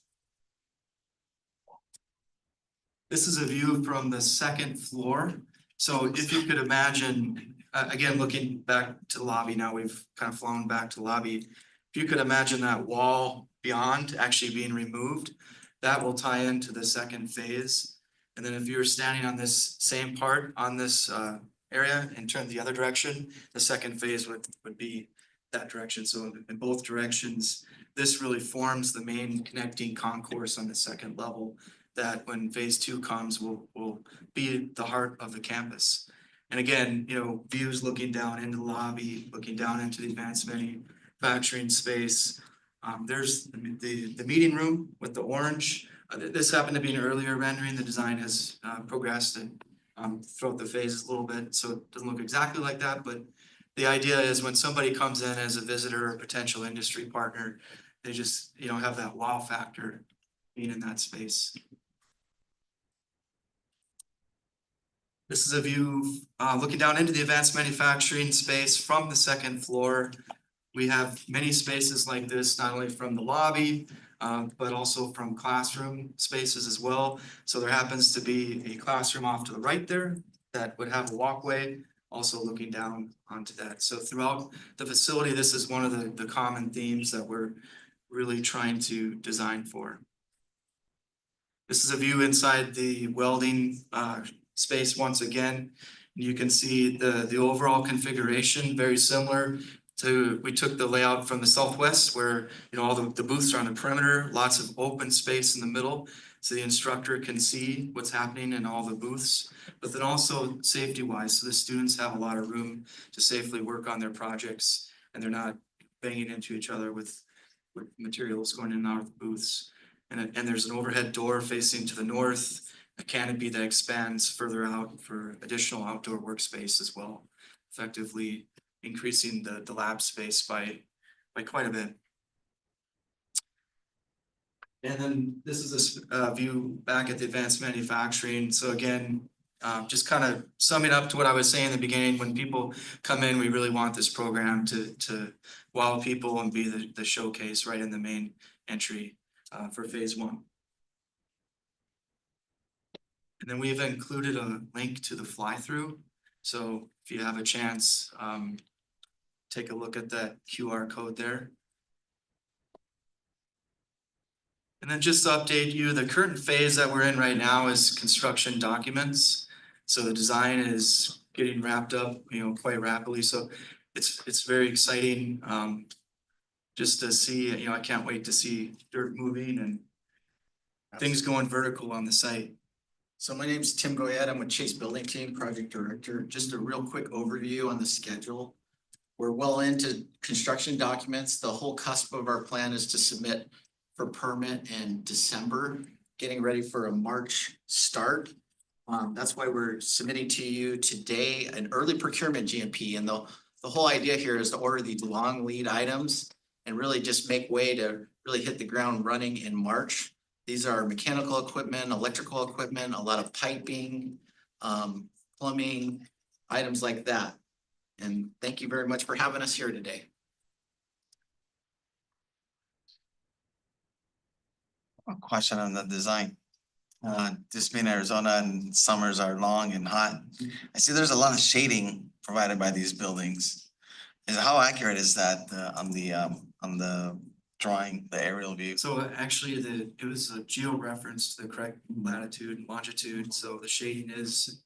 [SPEAKER 10] This is a view from the second floor. So if you could imagine, again, looking back to the lobby, now we've kind of flown back to the lobby. If you could imagine that wall beyond actually being removed, that will tie into the second phase. And then if you were standing on this same part on this area and turn the other direction, the second phase would be that direction. So in both directions, this really forms the main connecting concourse on the second level that when phase 2 comes will be the heart of the campus. And again, views looking down into the lobby, looking down into the advanced manufacturing space. There's the meeting room with the orange. This happened to be an earlier rendering. The design has progressed and throughout the phases a little bit, so it doesn't look exactly like that, but the idea is when somebody comes in as a visitor or potential industry partner, they just, have that wow factor being in that space. This is a view looking down into the advanced manufacturing space from the second floor. We have many spaces like this, not only from the lobby, but also from classroom spaces as well. So there happens to be a classroom off to the right there that would have a walkway, also looking down onto that. So throughout the facility, this is one of the common themes that we're really trying to design for. This is a view inside the welding space once again. You can see the overall configuration, very similar to, we took the layout from the Southwest where, all the booths are on the perimeter, lots of open space in the middle. So the instructor can see what's happening in all the booths, but then also safety wise. So the students have a lot of room to safely work on their projects and they're not banging into each other with materials going in and out of the booths. And there's an overhead door facing to the north, a canopy that expands further out for additional outdoor workspace as well, effectively increasing the lab space by quite a bit. And then this is a view back at the advanced manufacturing. So again, just kind of summing up to what I was saying in the beginning, when people come in, we really want this program to wow people and be the showcase right in the main entry for phase 1. And then we've included a link to the fly-through. So if you have a chance, take a look at that QR code there. And then just to update you, the current phase that we're in right now is construction documents. So the design is getting wrapped up, quite rapidly. So it's very exciting just to see, I can't wait to see dirt moving and things going vertical on the site.
[SPEAKER 6] So my name's Tim Goyette. I'm with Chase Building Team, Project Director. Just a real quick overview on the schedule. We're well into construction documents. The whole cusp of our plan is to submit for permit in December, getting ready for a March start.
[SPEAKER 14] That's why we're submitting to you today an early procurement GMP, and the whole idea here is to order these long lead items and really just make way to really hit the ground running in March. These are mechanical equipment, electrical equipment, a lot of piping, plumbing, items like that. And thank you very much for having us here today.
[SPEAKER 3] A question on the design. This being Arizona and summers are long and hot. I see there's a lot of shading provided by these buildings. How accurate is that on the drawing, the aerial view?
[SPEAKER 10] So actually, it was a geo-reference to the correct latitude and longitude, so the shading is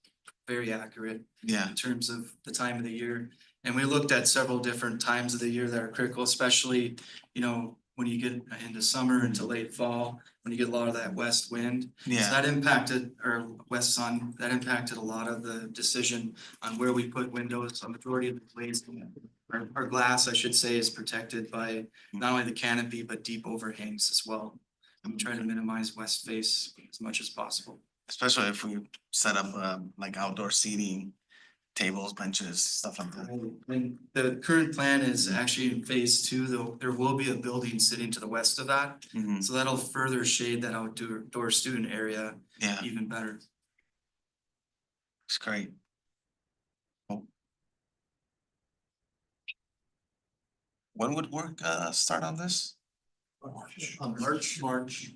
[SPEAKER 10] very accurate
[SPEAKER 3] Yeah,
[SPEAKER 10] in terms of the time of the year. And we looked at several different times of the year that are critical, especially, when you get into summer into late fall, when you get a lot of that west wind. So
[SPEAKER 3] yeah,
[SPEAKER 10] that impacted, or west sun, that impacted a lot of the decision on where we put windows. A majority of the glazing, or glass, I should say, is protected by not only the canopy, but deep overhangs as well. I'm trying to minimize west face as much as possible.
[SPEAKER 3] especially if we set up like outdoor seating, tables, benches, stuff like that.
[SPEAKER 10] And the current plan is actually in phase two, though, there will be a building sitting to the west of that.
[SPEAKER 3] Mhm.
[SPEAKER 10] So that'll further shade that outdoor student area
[SPEAKER 3] Yeah,
[SPEAKER 10] even better.
[SPEAKER 3] it's great. Oh. When would work start on this?
[SPEAKER 14] March.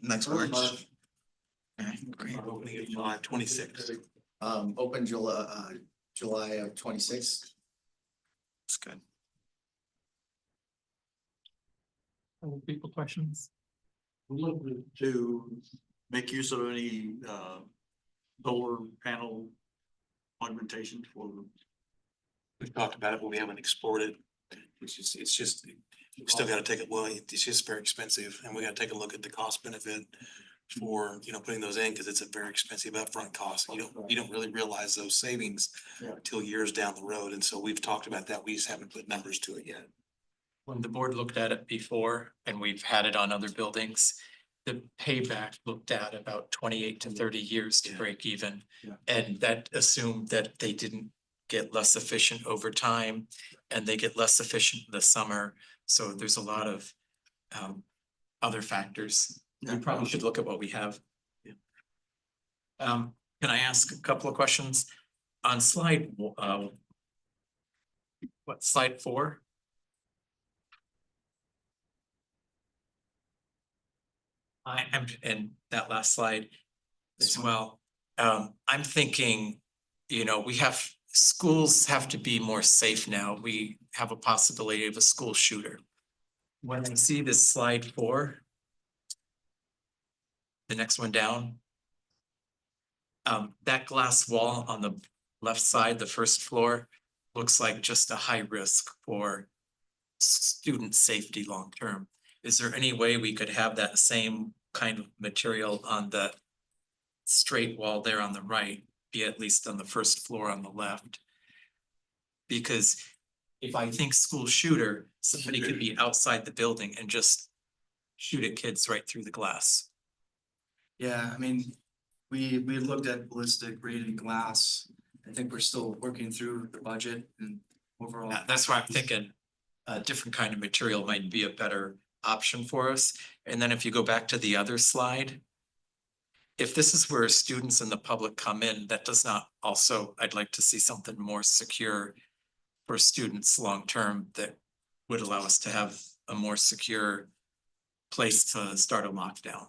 [SPEAKER 3] Next
[SPEAKER 14] Early
[SPEAKER 3] March? Okay, great.
[SPEAKER 4] Opening of July 26th.
[SPEAKER 14] Open July of 26th.
[SPEAKER 3] That's good.
[SPEAKER 2] Other people questions?
[SPEAKER 6] Looking to make use of any solar panel augmentation for.
[SPEAKER 4] We've talked about it, but we haven't explored it. It's just, we still gotta take it, well, it's just very expensive, and we gotta take a look at the cost benefit for, putting those in, cause it's a very expensive upfront cost. You don't really realize those savings
[SPEAKER 6] Yeah.
[SPEAKER 4] until years down the road, and so we've talked about that, we just haven't put numbers to it yet.
[SPEAKER 2] When the board looked at it before, and we've had it on other buildings, the payback looked at about 28 to 30 years to
[SPEAKER 4] Yeah.
[SPEAKER 2] break even.
[SPEAKER 6] Yeah.
[SPEAKER 2] And that assumed that they didn't get less efficient over time, and they get less efficient in the summer. So there's a lot of other factors. We probably should look at what we have.
[SPEAKER 6] Yeah.
[SPEAKER 2] Can I ask a couple of questions? On slide, slide 4? I am, and that last slide as well. I'm thinking, we have, schools have to be more safe now. We have a possibility of a school shooter. When I see this slide 4, the next one down, that glass wall on the left side, the first floor, looks like just a high risk for student safety long term. Is there any way we could have that same kind of material on the straight wall there on the right, be at least on the first floor on the left? Because if I think school shooter, somebody could be outside the building and just shoot at kids right through the glass.
[SPEAKER 10] Yeah, I mean, we looked at ballistic rated glass. I think we're still working through the budget and overall.
[SPEAKER 2] That's why I'm thinking a different kind of material might be a better option for us. And then if you go back to the other slide, if this is where students and the public come in, that does not also, I'd like to see something more secure for students long-term that would allow us to have a more secure place to start a lockdown.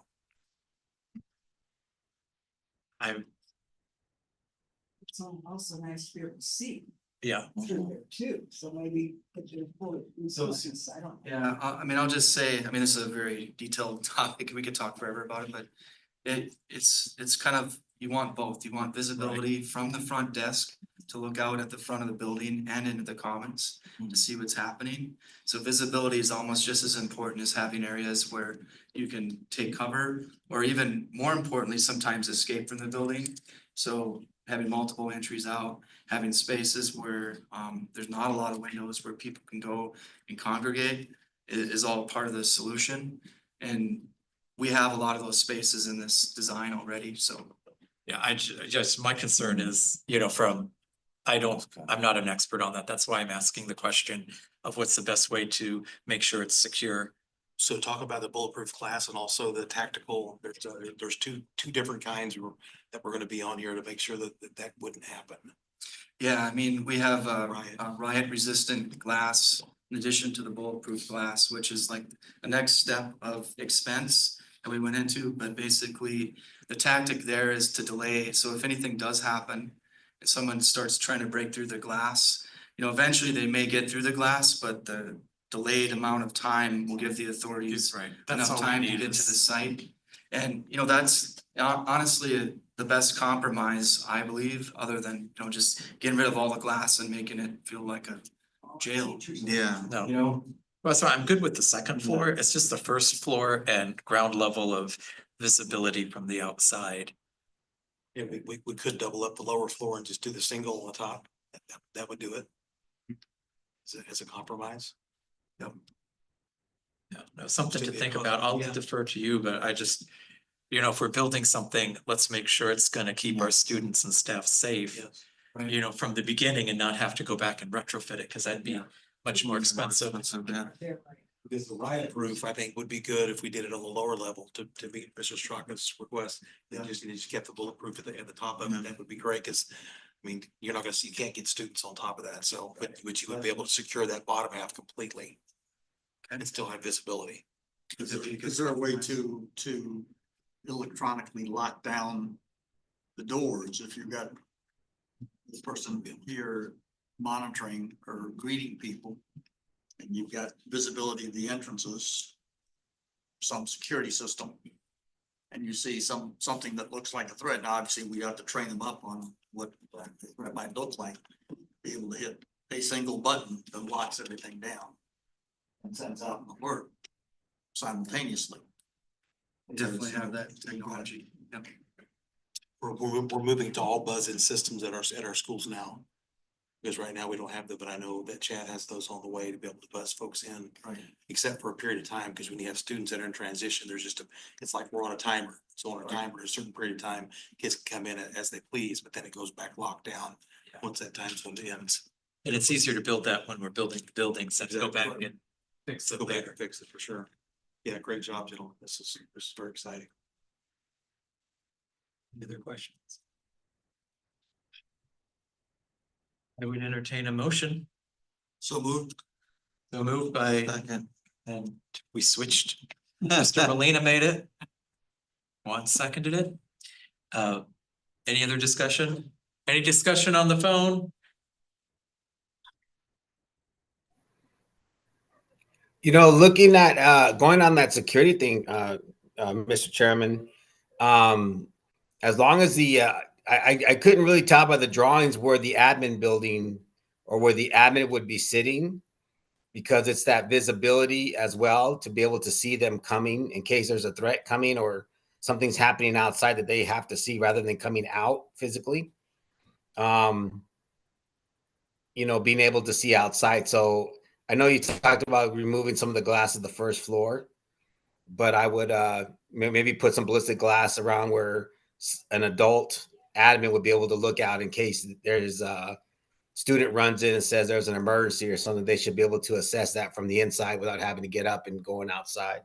[SPEAKER 5] It's also nice to be able to see
[SPEAKER 2] Yeah.
[SPEAKER 5] through there too, so maybe put your bullet.
[SPEAKER 10] So-
[SPEAKER 5] I don't.
[SPEAKER 10] Yeah, I'll just say, this is a very detailed topic, we could talk forever about it, but it's kind of, you want both, you want visibility from the front desk to look out at the front of the building and into the commons to see what's happening. So visibility is almost just as important as having areas where you can take cover, or even more importantly, sometimes escape from the building. So having multiple entries out, having spaces where there's not a lot of windows where people can go and congregate is all part of the solution. And we have a lot of those spaces in this design already, so.
[SPEAKER 2] Yeah, just, my concern is, I'm not an expert on that. That's why I'm asking the question of what's the best way to make sure it's secure.
[SPEAKER 4] So talk about the bulletproof glass and also the tactical, there's two different kinds that we're gonna be on here to make sure that wouldn't happen.
[SPEAKER 10] Yeah, I mean, we have
[SPEAKER 4] Riot.
[SPEAKER 10] a riot resistant glass in addition to the bulletproof glass, which is like the next step of expense that we went into, but basically the tactic there is to delay. So if anything does happen, if someone starts trying to break through the glass, eventually they may get through the glass, but the delayed amount of time will give the authorities
[SPEAKER 2] Right. That's
[SPEAKER 10] enough
[SPEAKER 2] all we
[SPEAKER 10] time to
[SPEAKER 2] need
[SPEAKER 10] get to the
[SPEAKER 2] is-
[SPEAKER 10] site. And that's honestly the best compromise, I believe, other than, just getting rid of all the glass and making it feel like a jail.
[SPEAKER 3] Yeah.
[SPEAKER 2] No. Well, so I'm good with the second floor. It's just the first floor and ground level of visibility from the outside.
[SPEAKER 4] Yeah, we could double up the lower floor and just do the single on the top. That would do it. As a compromise. Yep.
[SPEAKER 2] Yeah, no, something to
[SPEAKER 4] Maybe
[SPEAKER 2] think
[SPEAKER 4] it
[SPEAKER 2] about. I'll
[SPEAKER 4] yeah.
[SPEAKER 2] defer to you, but I just, if we're building something, let's make sure it's gonna keep our students and staff safe.
[SPEAKER 4] Yes.
[SPEAKER 10] Right.
[SPEAKER 2] From the beginning and not have to go back and retrofit it, cause that'd be much more expensive.
[SPEAKER 3] Yeah.
[SPEAKER 4] Because the riot proof, I think, would be good if we did it on the lower level to meet Mr. Straka's request. Then just kept the bulletproof at the top of it. That would be great, because you're not gonna see, you can't get students on top of that, so, but you would be able to secure that bottom half completely. And still have visibility.
[SPEAKER 6] Is there a way to electronically lock down the doors if you've got this person here monitoring or greeting people? And you've got visibility of the entrances, some security system. And you see something that looks like a threat. Now, obviously, we have to train them up on what the threat might look like. Be able to hit a single button that locks everything down and sends out an alert simultaneously.
[SPEAKER 10] Definitely have that technology. Yep.
[SPEAKER 4] We're moving to all buzz-in systems at our schools now. Because right now we don't have them, but I know that Chad has those on the way to be able to buzz folks in.
[SPEAKER 6] Right.
[SPEAKER 4] Except for a period of time, because when you have students that are in transition, there's it's like we're on a timer. So on a timer, a certain period of time, kids can come in as they please, but then it goes back locked down once that time zone ends.
[SPEAKER 2] And it's easier to build that when we're building the buildings than to go back and fix
[SPEAKER 4] Go
[SPEAKER 2] it
[SPEAKER 4] back
[SPEAKER 2] later.
[SPEAKER 4] and fix it for sure. Yeah, great job, gentlemen. This is very exciting.
[SPEAKER 2] Any other questions? I would entertain a motion.
[SPEAKER 6] So moved.
[SPEAKER 2] So moved by,
[SPEAKER 3] Second.
[SPEAKER 2] and we switched. Mr. Molina made it. Juan seconded it. Any other discussion? Any discussion on the phone?
[SPEAKER 8] Looking at going on that security thing, Mr. Chairman, as long as I couldn't really tell by the drawings where the admin building or where the admin would be sitting, because it's that visibility as well to be able to see them coming in case there's a threat coming or something's happening outside that they have to see rather than coming out physically. Being able to see outside. So I know you talked about removing some of the glass of the first floor, but I would maybe put some ballistic glass around where an adult admin would be able to look out in case there's a student runs in and says there's an emergency or something. They should be able to assess that from the inside without having to get up and going outside.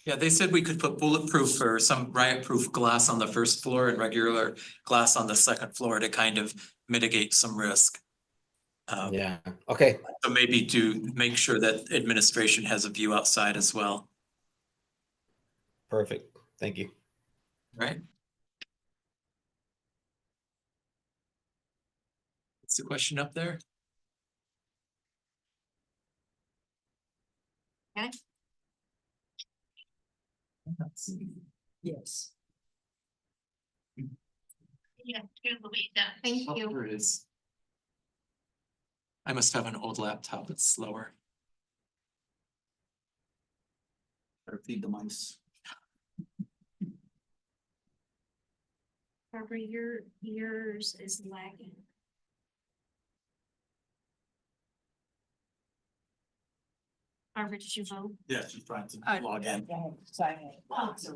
[SPEAKER 2] Yeah, they said we could put bulletproof or some riot-proof glass on the first floor and regular glass on the second floor to kind of mitigate some risk.
[SPEAKER 8] Yeah, okay.
[SPEAKER 2] So maybe to make sure that administration has a view outside as well.
[SPEAKER 8] Perfect. Thank you.
[SPEAKER 2] Right? What's the question up there?
[SPEAKER 7] Okay.
[SPEAKER 11] Yes.
[SPEAKER 7] Yeah, to Louisa. Thank
[SPEAKER 2] Oh,
[SPEAKER 7] you.
[SPEAKER 2] there it is. I must have an old laptop that's slower.
[SPEAKER 6] Better feed the mice.
[SPEAKER 7] Barbara, yours is lagging. Barbara, did you vote?
[SPEAKER 6] Yeah, she's trying to
[SPEAKER 11] Uh,
[SPEAKER 6] log in.
[SPEAKER 7] Oh,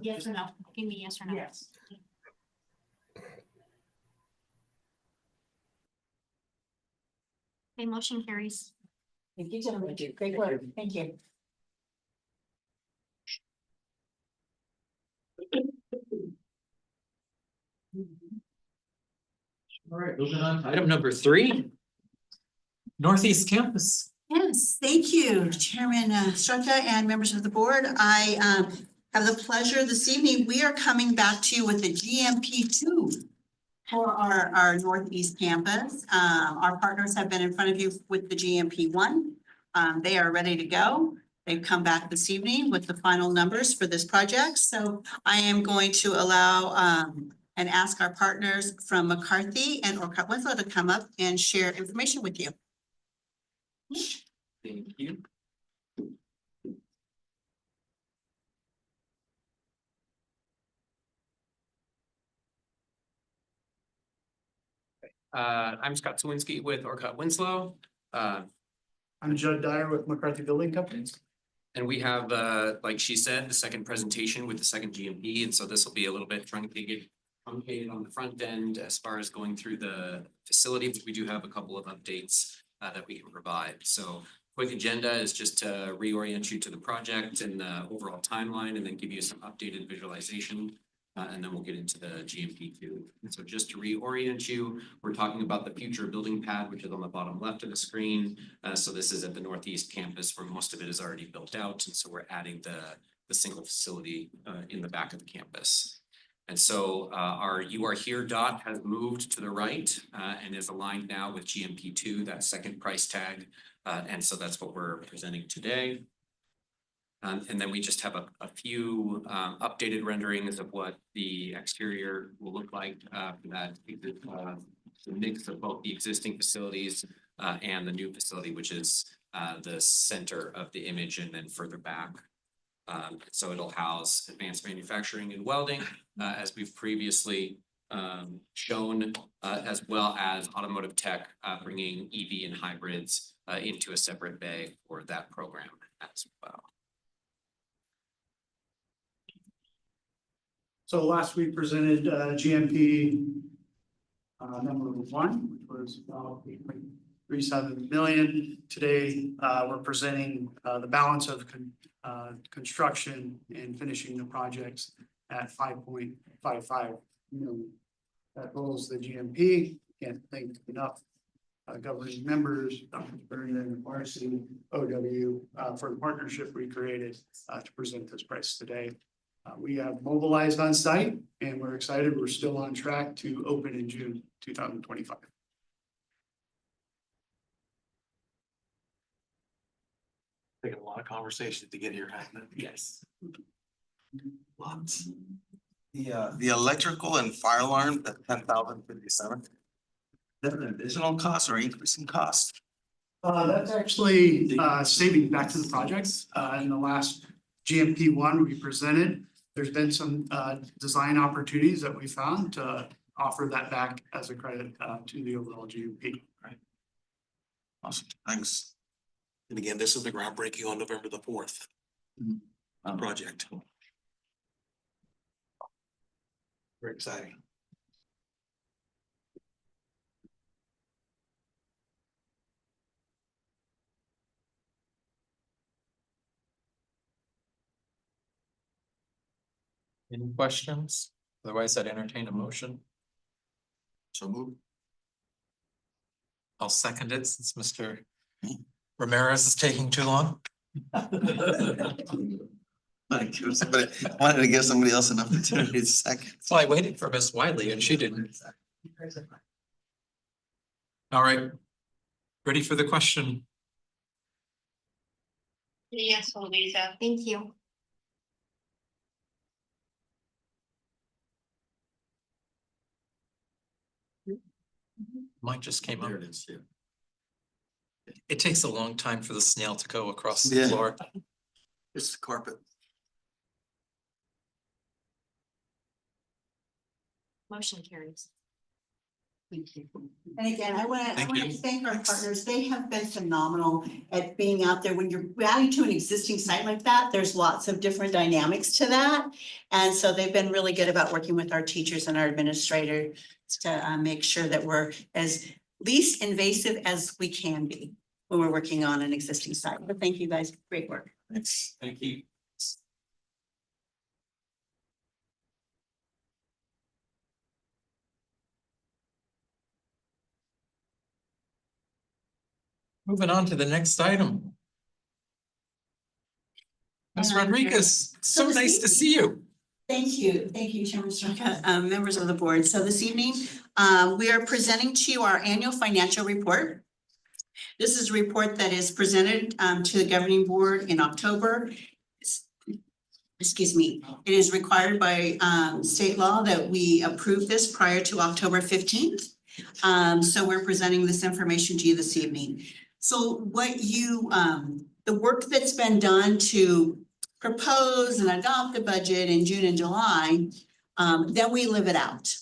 [SPEAKER 7] yes or no? Give me yes or no.
[SPEAKER 11] Yes.
[SPEAKER 1] Okay, motion carries. Thank you, gentlemen. Great work. Thank you.
[SPEAKER 2] All right, moving on to item number 3. Northeast Campus.
[SPEAKER 1] Yes, thank you, Chairman Straka and members of the board. I have the pleasure this evening, we are coming back to you with the GMP2 for our Northeast Campus. Our partners have been in front of you with the GMP1. They are ready to go. They've come back this evening with the final numbers for this project. So I am going to allow and ask our partners from McCarthy and Orcutt Winslow to come up and share information with you.
[SPEAKER 2] Thank you. I'm Scott Swinsky with Orcutt Winslow.
[SPEAKER 6] I'm Judd Dyer with McCarthy Building Companies.
[SPEAKER 2] And we have, like she said, the second presentation with the second GMP, and so this will be a little bit truncated on the front end as far as going through the facility, but we do have a couple of updates that we can provide. So quick agenda is just to reorient you to the project and the overall timeline, and then give you some updated visualization. And then we'll get into the GMP2. And so just to reorient you, we're talking about the future building pad, which is on the bottom left of the screen. So this is at the Northeast Campus where most of it is already built out. And so we're adding the single facility in the back of the campus. And so our You Are Here dot has moved to the right and is aligned now with GMP2, that second price tag. And so that's what we're presenting today. And then we just have a few updated renderings of what the exterior will look like for that the mix of both the existing facilities and the new facility, which is the center of the image and then further back. So it'll house advanced manufacturing and welding, as we've previously shown, as well as automotive tech, bringing EV and hybrids into a separate bay for that program as well.
[SPEAKER 6] So last week presented GMP number 1, which was about 8.37 million. Today, we're presenting the balance of construction and finishing the projects at 5.55 million. That totals the GMP. Can't thank enough governing members, Dr. Bernard and Marcy, OW, for the partnership we created to present this price today. We have mobilized on site and we're excited. We're still on track to open in June 2025.
[SPEAKER 4] Taking a lot of conversation to get here, hasn't it?
[SPEAKER 2] Yes.
[SPEAKER 3] Lots. The electrical and fire alarm, that 10,057. That an additional cost or increasing cost?
[SPEAKER 6] That's actually saving back to the projects. In the last GMP1 we presented, there's been some design opportunities that we found to offer that back as a credit to the overall GMP.
[SPEAKER 3] Right. Awesome, thanks.
[SPEAKER 4] And again, this is the groundbreaking on November the 4th. Project. Very exciting.
[SPEAKER 2] Any questions? Otherwise, I'd entertain a motion.
[SPEAKER 3] So move.
[SPEAKER 2] I'll second it since Mr. Ramirez is taking too long.
[SPEAKER 3] Somebody wanted to give somebody else an opportunity to second.
[SPEAKER 2] So I waited for Miss Wiley and she didn't. All right. Ready for the question?
[SPEAKER 7] Yes, Louisa.
[SPEAKER 1] Thank you.
[SPEAKER 2] Mine just came up.
[SPEAKER 3] There it is, yeah.
[SPEAKER 2] It takes a long time for the snail to go across the
[SPEAKER 3] Yeah.
[SPEAKER 2] floor.
[SPEAKER 3] It's the carpet.
[SPEAKER 1] Motion carries. Thank you. And again, I want
[SPEAKER 2] Thank
[SPEAKER 1] to
[SPEAKER 2] you.
[SPEAKER 1] thank our partners. They have been phenomenal at being out there. When you're adding to an existing site like that, there's lots of different dynamics to that. And so they've been really good about working with our teachers and our administrators to make sure that we're as least invasive as we can be when we're working on an existing site. But thank you guys, great work.
[SPEAKER 2] Thanks. Thank you. Moving on to the next item. Ms.
[SPEAKER 1] And I'm
[SPEAKER 2] Rodriguez, so
[SPEAKER 1] this
[SPEAKER 2] nice to
[SPEAKER 1] evening-
[SPEAKER 2] see you.
[SPEAKER 1] Thank you, Chairman Straka, members of the board. So this evening, we are presenting to you our annual financial report. This is a report that is presented to the governing board in October. Excuse me, it is required by state law that we approve this prior to October 15th. So we're presenting this information to you this evening. So what you, the work that's been done to propose and adopt the budget in June and July, then we live it out.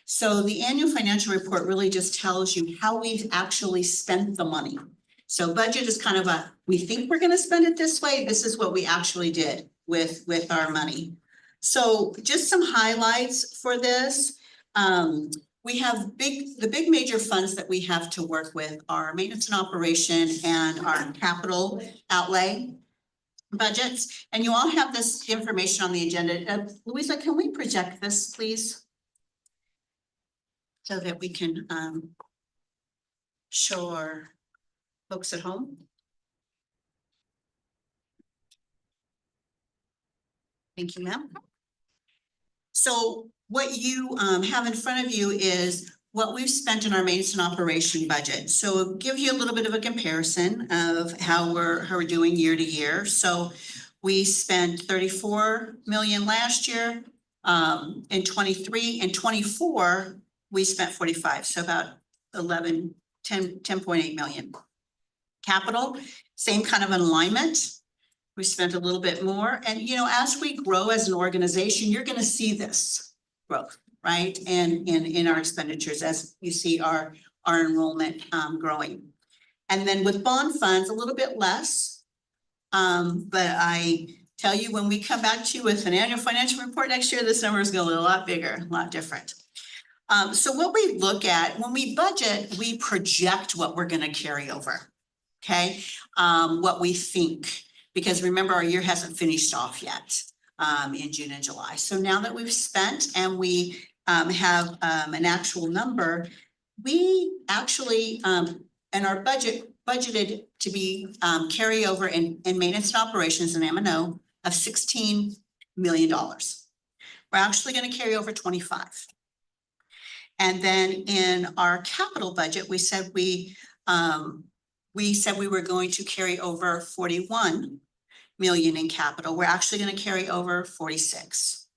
[SPEAKER 1] So the annual financial report really just tells you how we've actually spent the money. So budget is kind of a, we think we're gonna spend it this way, this is what we actually did with our money. So just some highlights for this. We have the big major funds that we have to work with are maintenance and operation and our capital outlay budgets. And you all have this information on the agenda. Louisa, can we project this, please? So that we can show our folks at home. Thank you, ma'am. So what you have in front of you is what we've spent in our maintenance and operation budget. So it'll give you a little bit of a comparison of how we're doing year to year. So we spent 34 million last year. In 23 and 24, we spent 45, so about 10.8 million. Capital, same kind of an alignment. We spent a little bit more, and as we grow as an organization, you're going to see this growth, right? And in our expenditures, as you see our enrollment growing. And then with bond funds, a little bit less. But I tell you, when we come back to you with an annual financial report next year, this number is going to be a lot bigger, a lot different. So what we look at when we budget, we project what we're going to carry over. Okay, what we think. Because remember, our year hasn't finished off yet in June and July. So now that we've spent and we have an actual number, we actually, and our budgeted to be carryover in maintenance and operations and M&O of $16 million. We're actually going to carry over 25. And then in our capital budget, we said we were going to carry over 41 million in capital. We're actually going to carry over 46.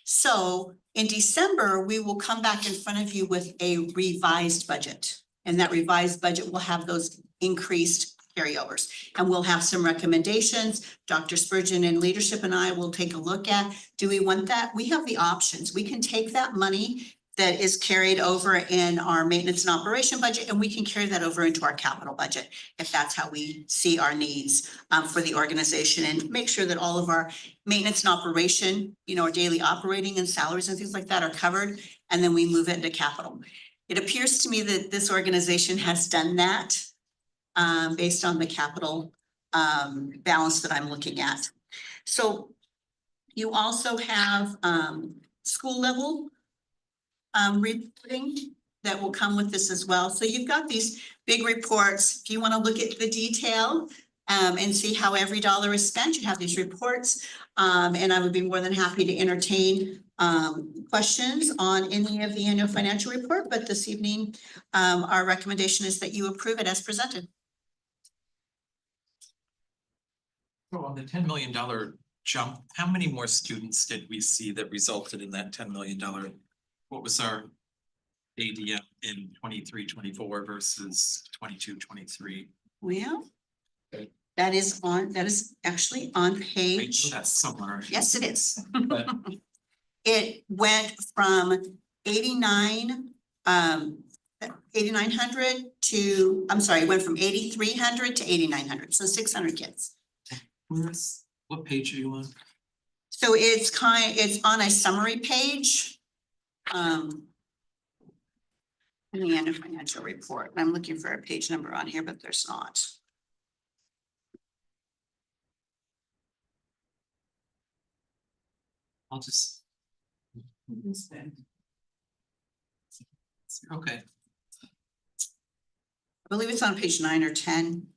[SPEAKER 1] So in December, we will come back in front of you with a revised budget. And that revised budget will have those increased carryovers. And we'll have some recommendations. Dr. Spurgeon and leadership and I will take a look at, do we want that? We have the options. We can take that money that is carried over in our maintenance and operation budget, and we can carry that over into our capital budget if that's how we see our needs for the organization, and make sure that all of our maintenance and operation, our daily operating and salaries and things like that are covered, and then we move it into capital. It appears to me that this organization has done that based on the capital balance that I'm looking at. So you also have school level reporting that will come with this as well. So you've got these big reports. If you want to look at the detail and see how every dollar is spent, you have these reports. And I would be more than happy to entertain questions on any of the annual financial report. But this evening, our recommendation is that you approve it as presented.
[SPEAKER 2] So on the $10 million jump, how many more students did we see that resulted in that $10 million? What was our ADM in 23-24 versus 22-23?
[SPEAKER 1] Well, that is actually on
[SPEAKER 2] I
[SPEAKER 1] page.
[SPEAKER 2] know that's somewhere.
[SPEAKER 1] Yes, it is.
[SPEAKER 2] But
[SPEAKER 1] It went from 8,900 to, I'm sorry, it went from 8,300 to 8,900, so 600 kids.
[SPEAKER 2] what page are you on?
[SPEAKER 1] So it's on a summary page. In the annual financial report. I'm looking for a page number on here, but there's not.
[SPEAKER 2] I'll just, okay.
[SPEAKER 1] I believe it's on page 9 or 10.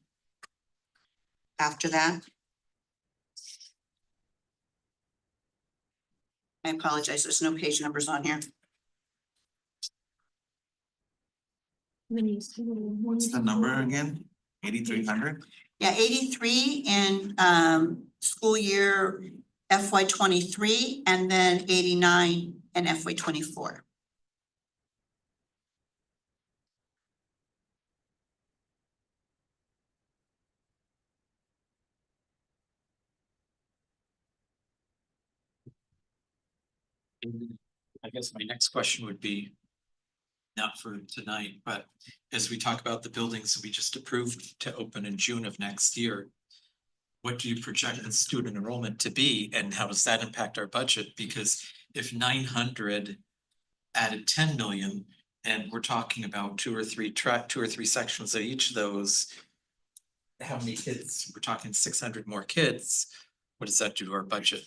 [SPEAKER 1] After that. I apologize, there's no page numbers on here.
[SPEAKER 3] What's the number again? 8,300?
[SPEAKER 1] Yeah, 83 in school year FY 23 and then 89 in FY 24.
[SPEAKER 2] I guess my next question would be, not for tonight, but as we talk about the buildings we just approved to open in June of next year, what do you project the student enrollment to be, and how does that impact our budget? Because if 900 added 10 million, and we're talking about two or three sections of each of those, how many kids? We're talking 600 more kids. What does that do to our budget?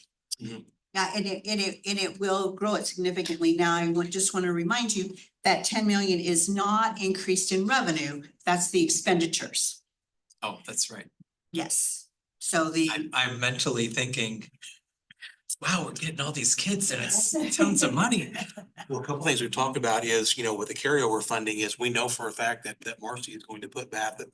[SPEAKER 1] Yeah, and it will grow it significantly. Now, I would just want to remind you that 10 million is not increased in revenue. That's the expenditures.
[SPEAKER 2] Oh, that's right.
[SPEAKER 1] Yes. So the.
[SPEAKER 2] I'm mentally thinking, wow, we're getting all these kids and it's tons of money.
[SPEAKER 4] Well, a couple things we've talked about is, with the carryover funding is we know for a fact that Marcy is going to put back a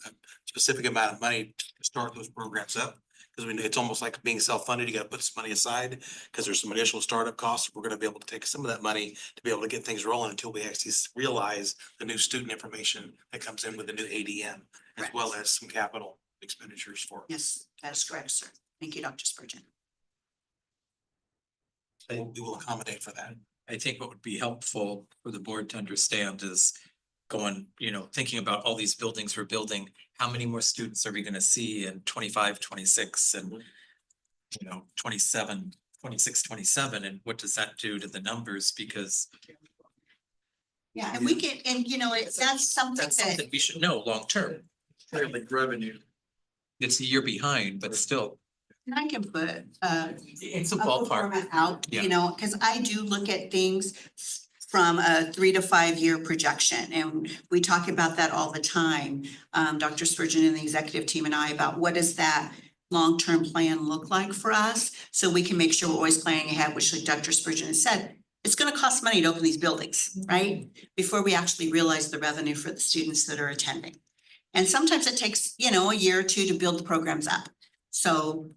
[SPEAKER 4] specific amount of money to start those programs up. Because it's almost like being self-funded, you gotta put some money aside, because there's some initial startup costs. We're gonna be able to take some of that money to be able to get things rolling until we actually realize the new student information that comes in with the new ADM, as well as some capital expenditures for.
[SPEAKER 1] Yes, that is correct, sir. Thank you, Dr. Spurgeon.
[SPEAKER 4] So we will accommodate for that.
[SPEAKER 2] I think what would be helpful for the board to understand is going, thinking about all these buildings we're building, how many more students are we gonna see in 25, 26, and 27, 26, 27, and what does that do to the numbers? Because
[SPEAKER 1] Yeah, and we can, and that's something
[SPEAKER 2] that's
[SPEAKER 1] that,
[SPEAKER 2] something we should know long-term.
[SPEAKER 6] Like revenue.
[SPEAKER 2] It's a year behind, but still,
[SPEAKER 1] and I can put
[SPEAKER 2] it's a
[SPEAKER 1] a
[SPEAKER 2] ballpark.
[SPEAKER 1] format out,
[SPEAKER 2] Yeah.
[SPEAKER 1] because I do look at things from a 3 to 5 year projection, and we talk about that all the time. Dr. Spurgeon and the executive team and I about what does that long-term plan look like for us? So we can make sure we're always planning ahead, which like Dr. Spurgeon has said, it's gonna cost money to open these buildings, right? Before we actually realize the revenue for the students that are attending. And sometimes it takes, a year or two to build the programs up. So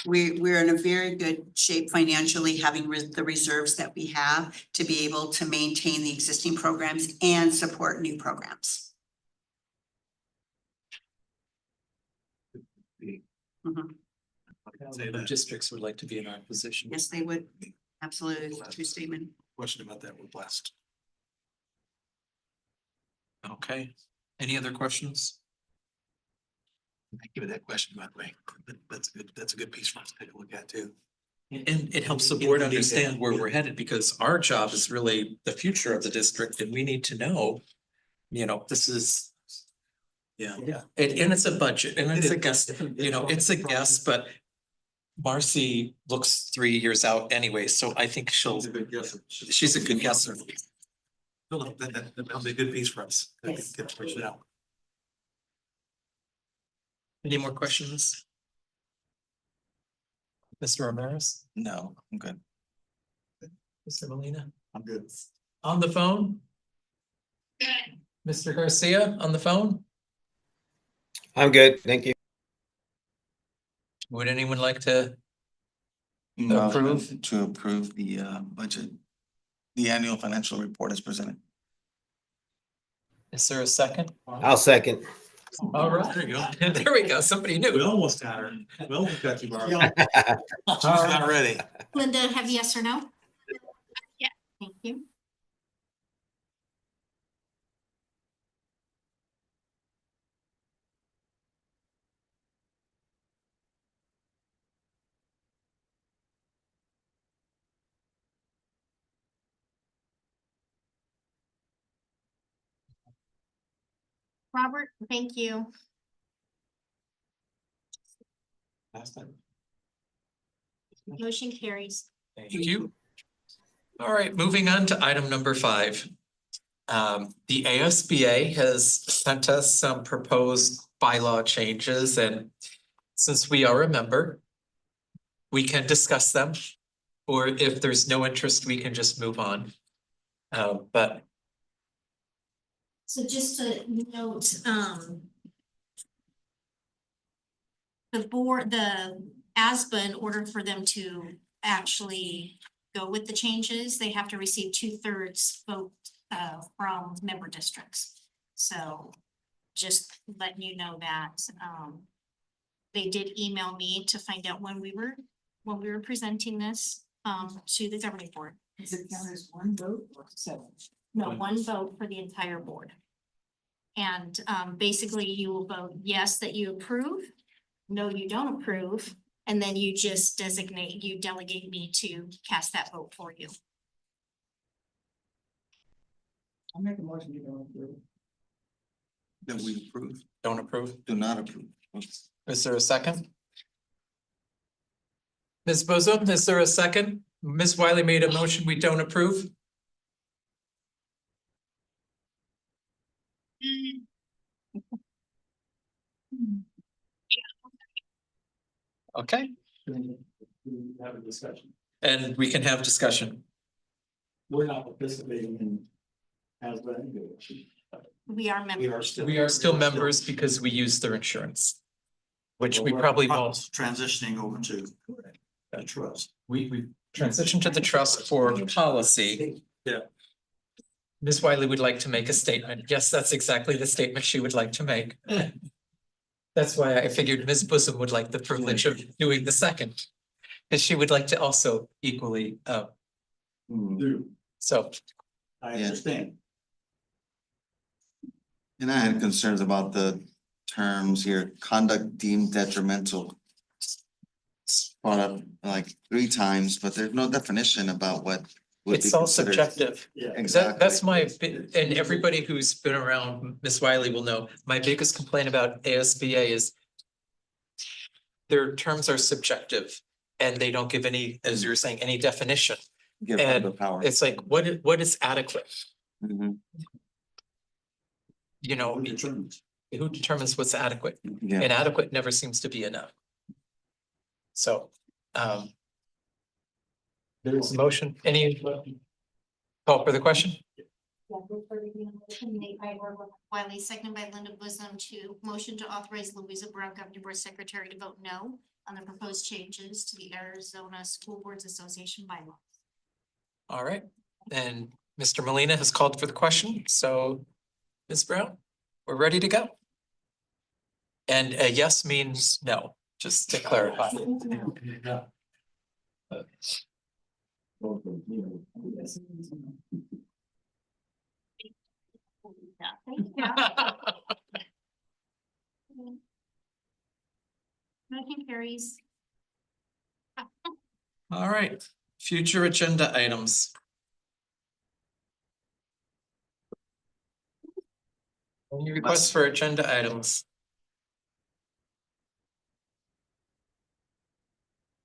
[SPEAKER 1] we're in a very good shape financially, having the reserves that we have to be able to maintain the existing programs and support new programs. Mhm.
[SPEAKER 2] Other districts would like to be in our position.
[SPEAKER 1] Yes, they would. Absolutely. True statement.
[SPEAKER 4] Question about that, we're blessed.
[SPEAKER 2] Okay, any other questions?
[SPEAKER 4] Thank you for that question, by the way. That's a good piece for us to take a look at too.
[SPEAKER 2] And it helps the board understand where we're headed, because our job is really the future of the district, and we need to know, this is.
[SPEAKER 4] Yeah.
[SPEAKER 2] Yeah, and it's a budget, and it's a guess, it's a guess, but Marcy looks 3 years out anyway, so I think she's a good guesser.
[SPEAKER 4] That'll be a good piece for us.
[SPEAKER 1] Yes.
[SPEAKER 4] Get to push it out.
[SPEAKER 2] Any more questions? Mr. Ramirez,
[SPEAKER 3] No, I'm good.
[SPEAKER 2] Mr. Molina,
[SPEAKER 6] I'm good.
[SPEAKER 2] on the phone?
[SPEAKER 7] Good.
[SPEAKER 2] Mr. Garcia, on the phone?
[SPEAKER 8] I'm good. Thank you.
[SPEAKER 2] Would anyone like to?
[SPEAKER 3] Motion to approve the budget, the annual financial report as presented.
[SPEAKER 2] Is there a second?
[SPEAKER 8] I'll second.
[SPEAKER 2] All right,
[SPEAKER 4] There you go.
[SPEAKER 2] there we go, somebody knew.
[SPEAKER 4] almost got her. We almost got you, Barbara. She's not ready.
[SPEAKER 15] Linda, have yes or no?
[SPEAKER 7] Yeah.
[SPEAKER 15] Thank you.
[SPEAKER 1] Robert, thank you.
[SPEAKER 4] Last time.
[SPEAKER 1] Motion carries.
[SPEAKER 2] Thank you. All right, moving on to item number 5. The ASBA has sent us some proposed bylaw changes, and since we are a member, we can discuss them, or if there's no interest, we can just move on. But
[SPEAKER 1] So just to note, the ASBA, in order for them to actually go with the changes, they have to receive 2/3 vote from member districts. So just letting you know that, they did email me to find out when we were presenting this to the governing board.
[SPEAKER 5] Does it count as one vote or 7?
[SPEAKER 1] No, one vote for the entire board. And basically you will vote yes that you approve, no, you don't approve, and then you just delegate me to cast that vote for you.
[SPEAKER 5] I'll make a motion to go through.
[SPEAKER 3] That we approve,
[SPEAKER 2] don't approve.
[SPEAKER 3] do not approve.
[SPEAKER 2] Is there a second? Ms. Bosom, is there a second? Ms. Wiley made a motion, we don't approve. Okay,
[SPEAKER 4] Have a discussion.
[SPEAKER 2] and we can have discussion.
[SPEAKER 4] We're not participating in as well.
[SPEAKER 1] We are members.
[SPEAKER 2] We are still members because we use their insurance, which we probably won't.
[SPEAKER 6] Transitioning over to the trust.
[SPEAKER 2] We transitioned to the trust for policy.
[SPEAKER 4] Yeah.
[SPEAKER 2] Ms. Wiley would like to make a statement. Yes, that's exactly the statement she would like to make. That's why I figured Ms. Bosom would like the privilege of doing the second. Because she would like to also equally, so.
[SPEAKER 6] I
[SPEAKER 3] Yeah.
[SPEAKER 6] understand.
[SPEAKER 3] And I had concerns about the terms here, conduct deemed detrimental. It's brought up like 3 times, but there's no definition about what would be
[SPEAKER 2] It's all
[SPEAKER 3] considered.
[SPEAKER 2] subjective.
[SPEAKER 6] Yeah.
[SPEAKER 3] Exactly.
[SPEAKER 2] That's my, and everybody who's been around Ms. Wiley will know, my biggest complaint about ASBA is their terms are subjective and they don't give any, as you're saying, any definition.
[SPEAKER 3] Give them the
[SPEAKER 2] And
[SPEAKER 3] power.
[SPEAKER 2] it's like, what is adequate?
[SPEAKER 3] Mhm.
[SPEAKER 2] You know, who determines what's adequate?
[SPEAKER 3] Yeah,
[SPEAKER 2] Inadequate never seems to be enough. So, there is a motion, any call for the question?
[SPEAKER 1] Made by Robert Wiley, seconded by Linda Bosom, to motion to authorize Louisa Brown, Governing Board Secretary, to vote no on the proposed changes to the Arizona School Boards Association bylaw.
[SPEAKER 2] All right, and Mr. Molina has called for the question, so Ms. Brown, we're ready to go. And a yes means no, just to clarify.
[SPEAKER 1] Motion carries.
[SPEAKER 2] All right, future agenda items. Any requests for agenda items?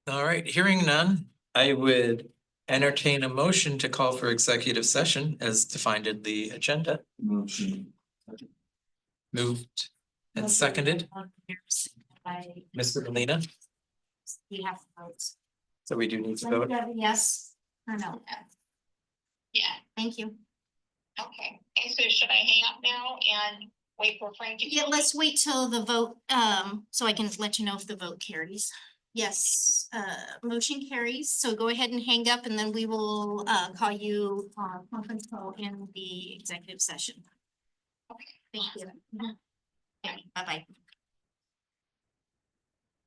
[SPEAKER 2] All right, hearing none, I would entertain a motion to call for executive session as defined in the agenda.
[SPEAKER 3] motion.
[SPEAKER 2] Moved and seconded,
[SPEAKER 1] By,
[SPEAKER 2] Mr. Molina,
[SPEAKER 1] we have votes.
[SPEAKER 2] so we do need to vote.
[SPEAKER 1] Yes or no?
[SPEAKER 7] Yeah,
[SPEAKER 1] Thank you.
[SPEAKER 7] okay. And so should I hang up now and wait for Frank to?
[SPEAKER 1] Yeah, let's wait till the vote, so I can let you know if the vote carries. Yes, motion carries. So go ahead and hang up and then we will, call you, conference call in the executive session.
[SPEAKER 7] Okay.
[SPEAKER 1] Thank you. Yeah, bye-bye.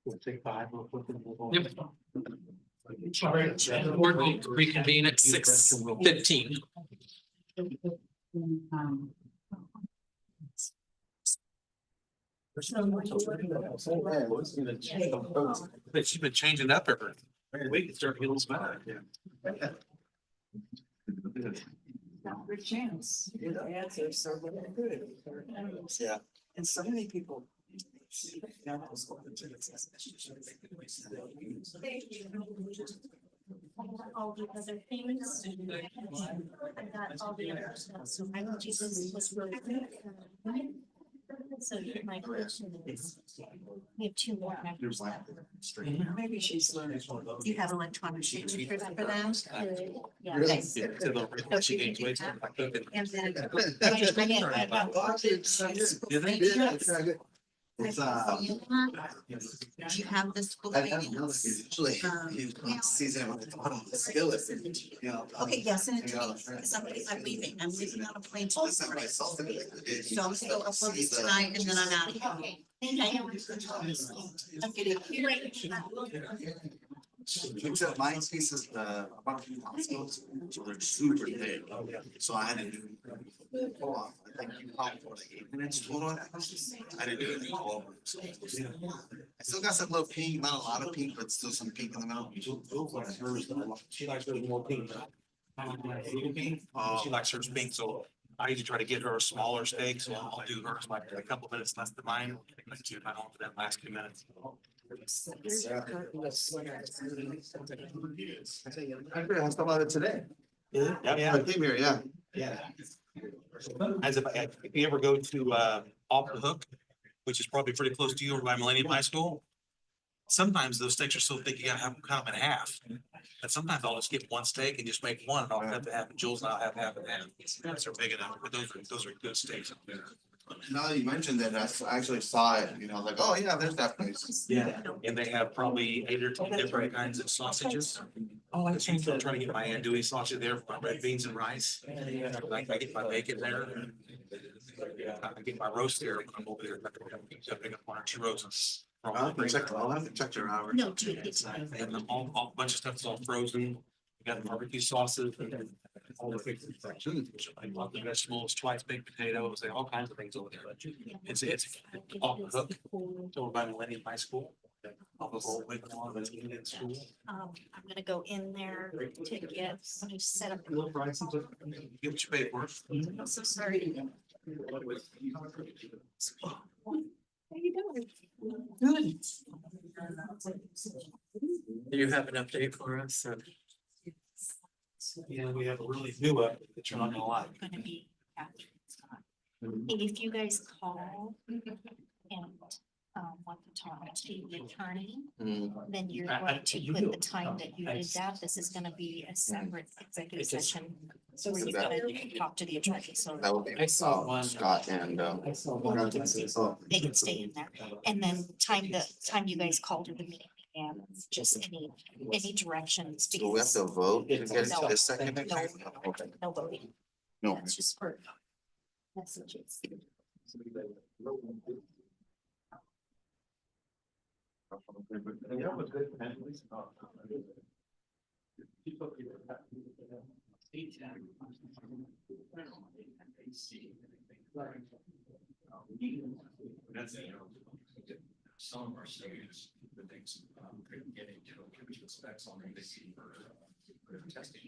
[SPEAKER 4] We'll take 5. We'll put them.
[SPEAKER 2] Yep. All right, the board will reconvene at 6:15.
[SPEAKER 4] She's been changing up every week. It's starting to get a little better. Yeah.
[SPEAKER 5] Good chance. Your ads are so really good.
[SPEAKER 4] Yeah.
[SPEAKER 5] And so many people.
[SPEAKER 1] All the other things. I got all the other stuff, so I will just, this was really good. So my question is, we have two more members left.
[SPEAKER 5] Maybe she's learning.
[SPEAKER 1] You have electronic signatures for them? Yeah.
[SPEAKER 13] Really?
[SPEAKER 1] Okay.
[SPEAKER 4] Yeah, to the- she gains weight, so I cook it.
[SPEAKER 1] And then. I got all the-
[SPEAKER 4] Do they?
[SPEAKER 13] It's,
[SPEAKER 1] Do you have this book?
[SPEAKER 13] I don't know, it's usually, you season it with the bottom of the skillet, you know.
[SPEAKER 1] Okay, yes, and it's me, somebody, I'm leaving on a plane tomorrow. So I'm gonna go upload this tonight and then I'm out of here. Okay. I'm getting.
[SPEAKER 3] Except mine pieces, about a few hospitals, so they're super thick, so I had to do. Hold on, I think you called for like 8 minutes total. I didn't do it in 12. So I still got some little pink, not a lot of pink, but still some pink in the middle.
[SPEAKER 4] She likes hers more pink. I like my pink. She likes hers pink, so I usually try to get her a smaller steak, so I'll do hers like a couple minutes less than mine. Like two, I don't for that last 2 minutes.
[SPEAKER 3] I asked about it today.
[SPEAKER 4] Yeah,
[SPEAKER 3] I
[SPEAKER 4] yeah,
[SPEAKER 3] came here, yeah.
[SPEAKER 4] yeah. As if you ever go to Off the Hook, which is probably pretty close to you over by Millennium High School. Sometimes those steaks are so thick, you gotta have them cut them in half. And sometimes I'll just get one steak and just make one, and I'll cut the half, and Jules and I'll have half and half. Those are big enough, but those are good steaks up there.
[SPEAKER 3] Now that you mentioned that, I actually saw it, you know, like, oh yeah, there's that place.
[SPEAKER 4] Yeah, and they have probably 8 or 10 different kinds of sausages. Oh, I'm trying to get my andouille sausage there for my red beans and rice. Like I get my bacon there. I get my roast there when I'm over there. I pick up 1 or 2 roasts.
[SPEAKER 3] I'll have to check your hours.
[SPEAKER 1] No, two, it's.
[SPEAKER 4] And then all bunch of stuff is all frozen. You got the barbecue sauces and all the things. I love the vegetables, twice baked potatoes, they all kinds of things over there. It's off the hook. It's over by Millennium High School. Off of Old Wigwam, that's in school.
[SPEAKER 1] I'm gonna go in there to get some set up.
[SPEAKER 4] Get what you pay for.
[SPEAKER 1] I'm so sorry. How you doing?
[SPEAKER 5] Good.
[SPEAKER 2] Do you have an update for us?
[SPEAKER 4] Yeah, we have a really new update that you're not gonna like.
[SPEAKER 1] Gonna be after it's gone. If you guys call and want to talk to the attorney, then you're going to put the time that you did that. This is gonna be a separate executive session. So where you're gonna talk to the attorney, so
[SPEAKER 3] That would be
[SPEAKER 2] I saw one.
[SPEAKER 3] Scott and
[SPEAKER 1] they can stay in there. And then time you guys called to the meeting and just any directions.
[SPEAKER 3] do we have to vote to get
[SPEAKER 1] No.
[SPEAKER 3] this second?
[SPEAKER 1] No.
[SPEAKER 3] Okay.
[SPEAKER 1] No voting.
[SPEAKER 3] No.
[SPEAKER 1] That's just for messages.
[SPEAKER 4] Some of our students, the things, getting to specs on they see for testing.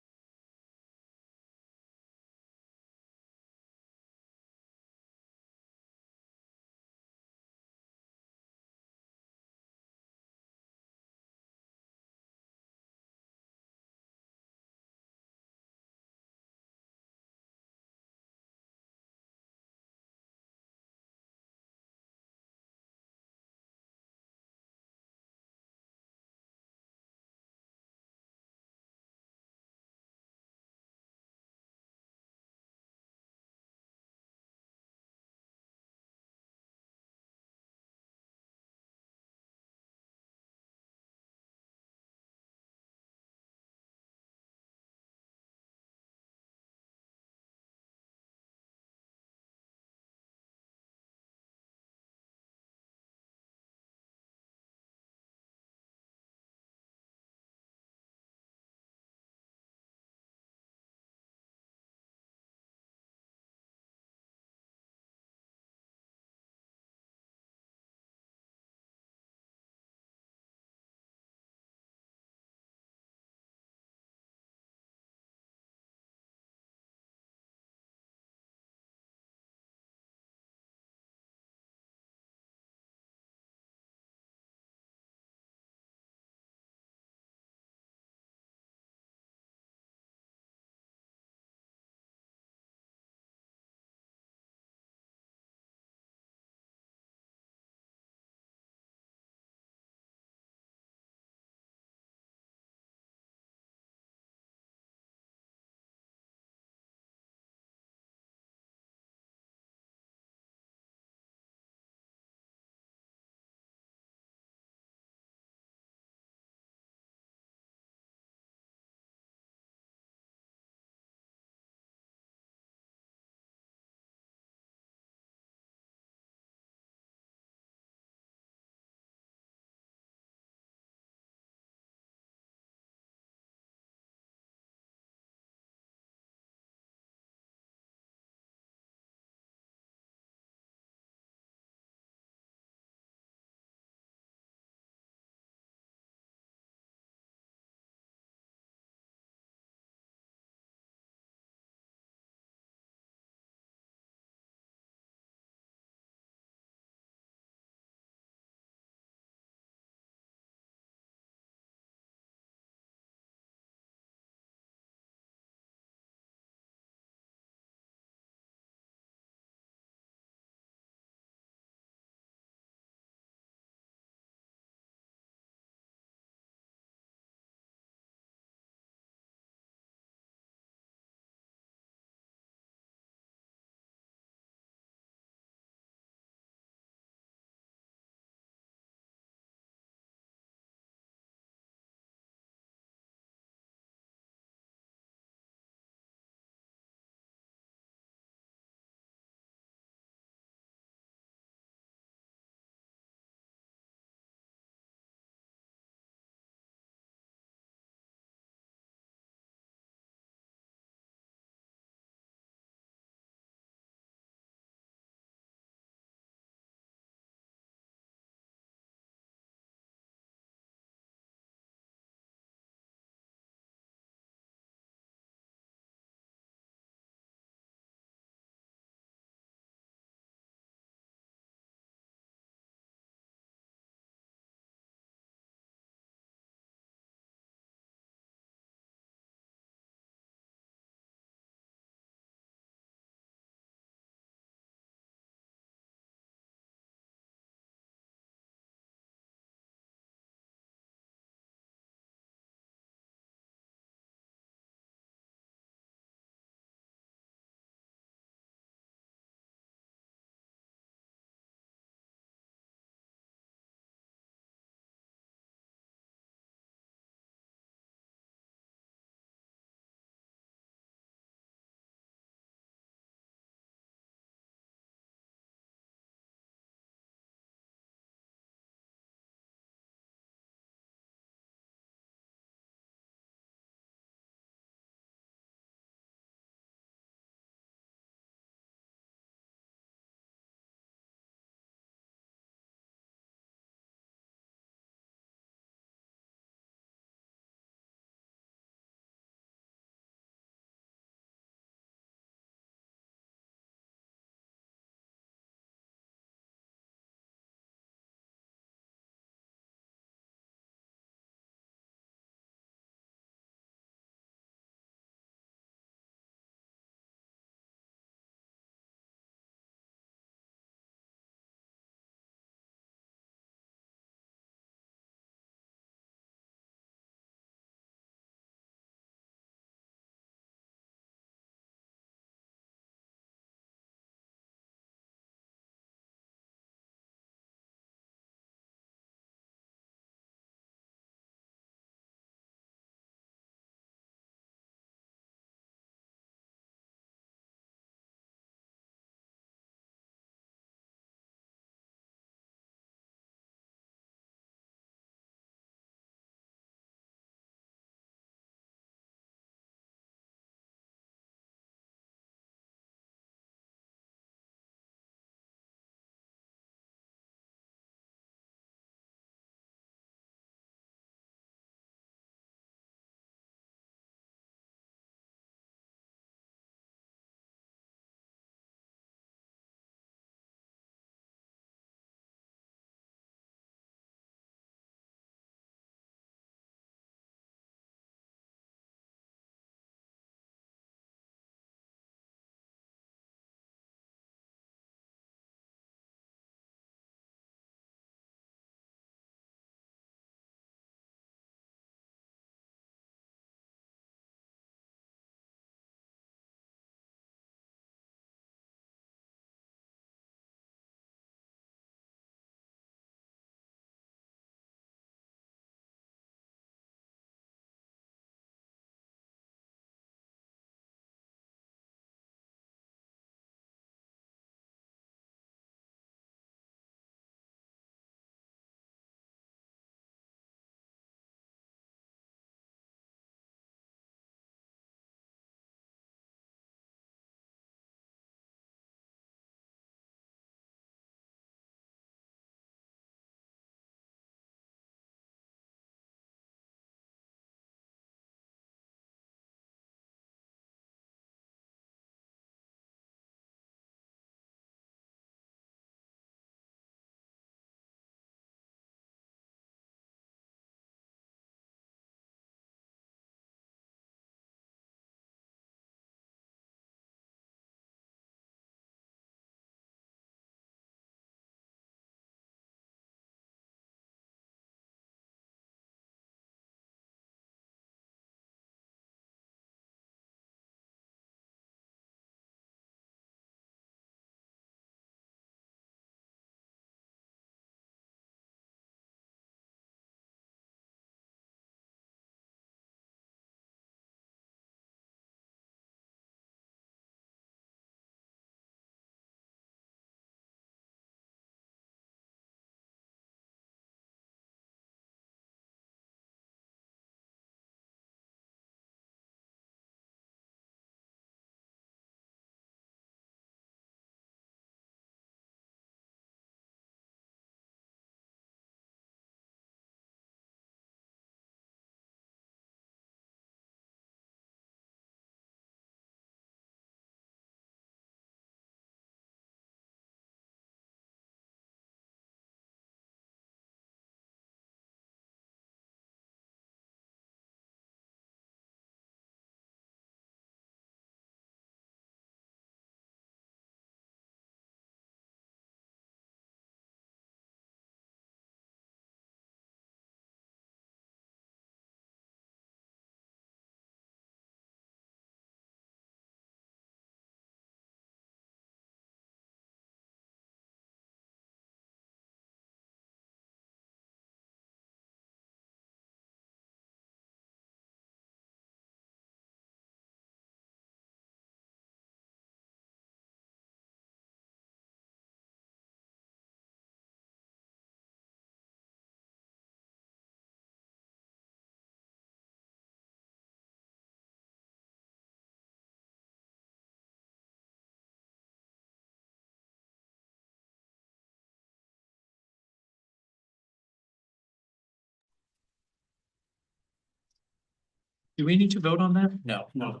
[SPEAKER 2] Do we need to vote on that? No. No.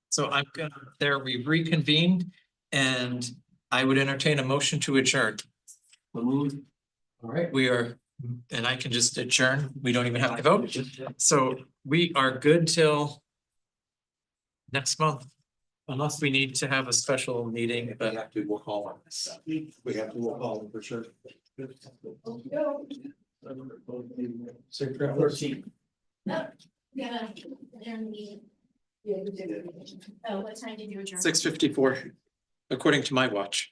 [SPEAKER 2] So I'm gonna, there we reconvened and I would entertain a motion to adjourn. All right, we are, and I can just adjourn. We don't even have to vote. So we are good till next month. Unless we need to have a special meeting,
[SPEAKER 4] We
[SPEAKER 2] but
[SPEAKER 4] have to work all on this. We have to work all for sure.
[SPEAKER 2] 13.
[SPEAKER 1] Yeah. Oh, what time did you adjourn?
[SPEAKER 2] 6:54, according to my watch.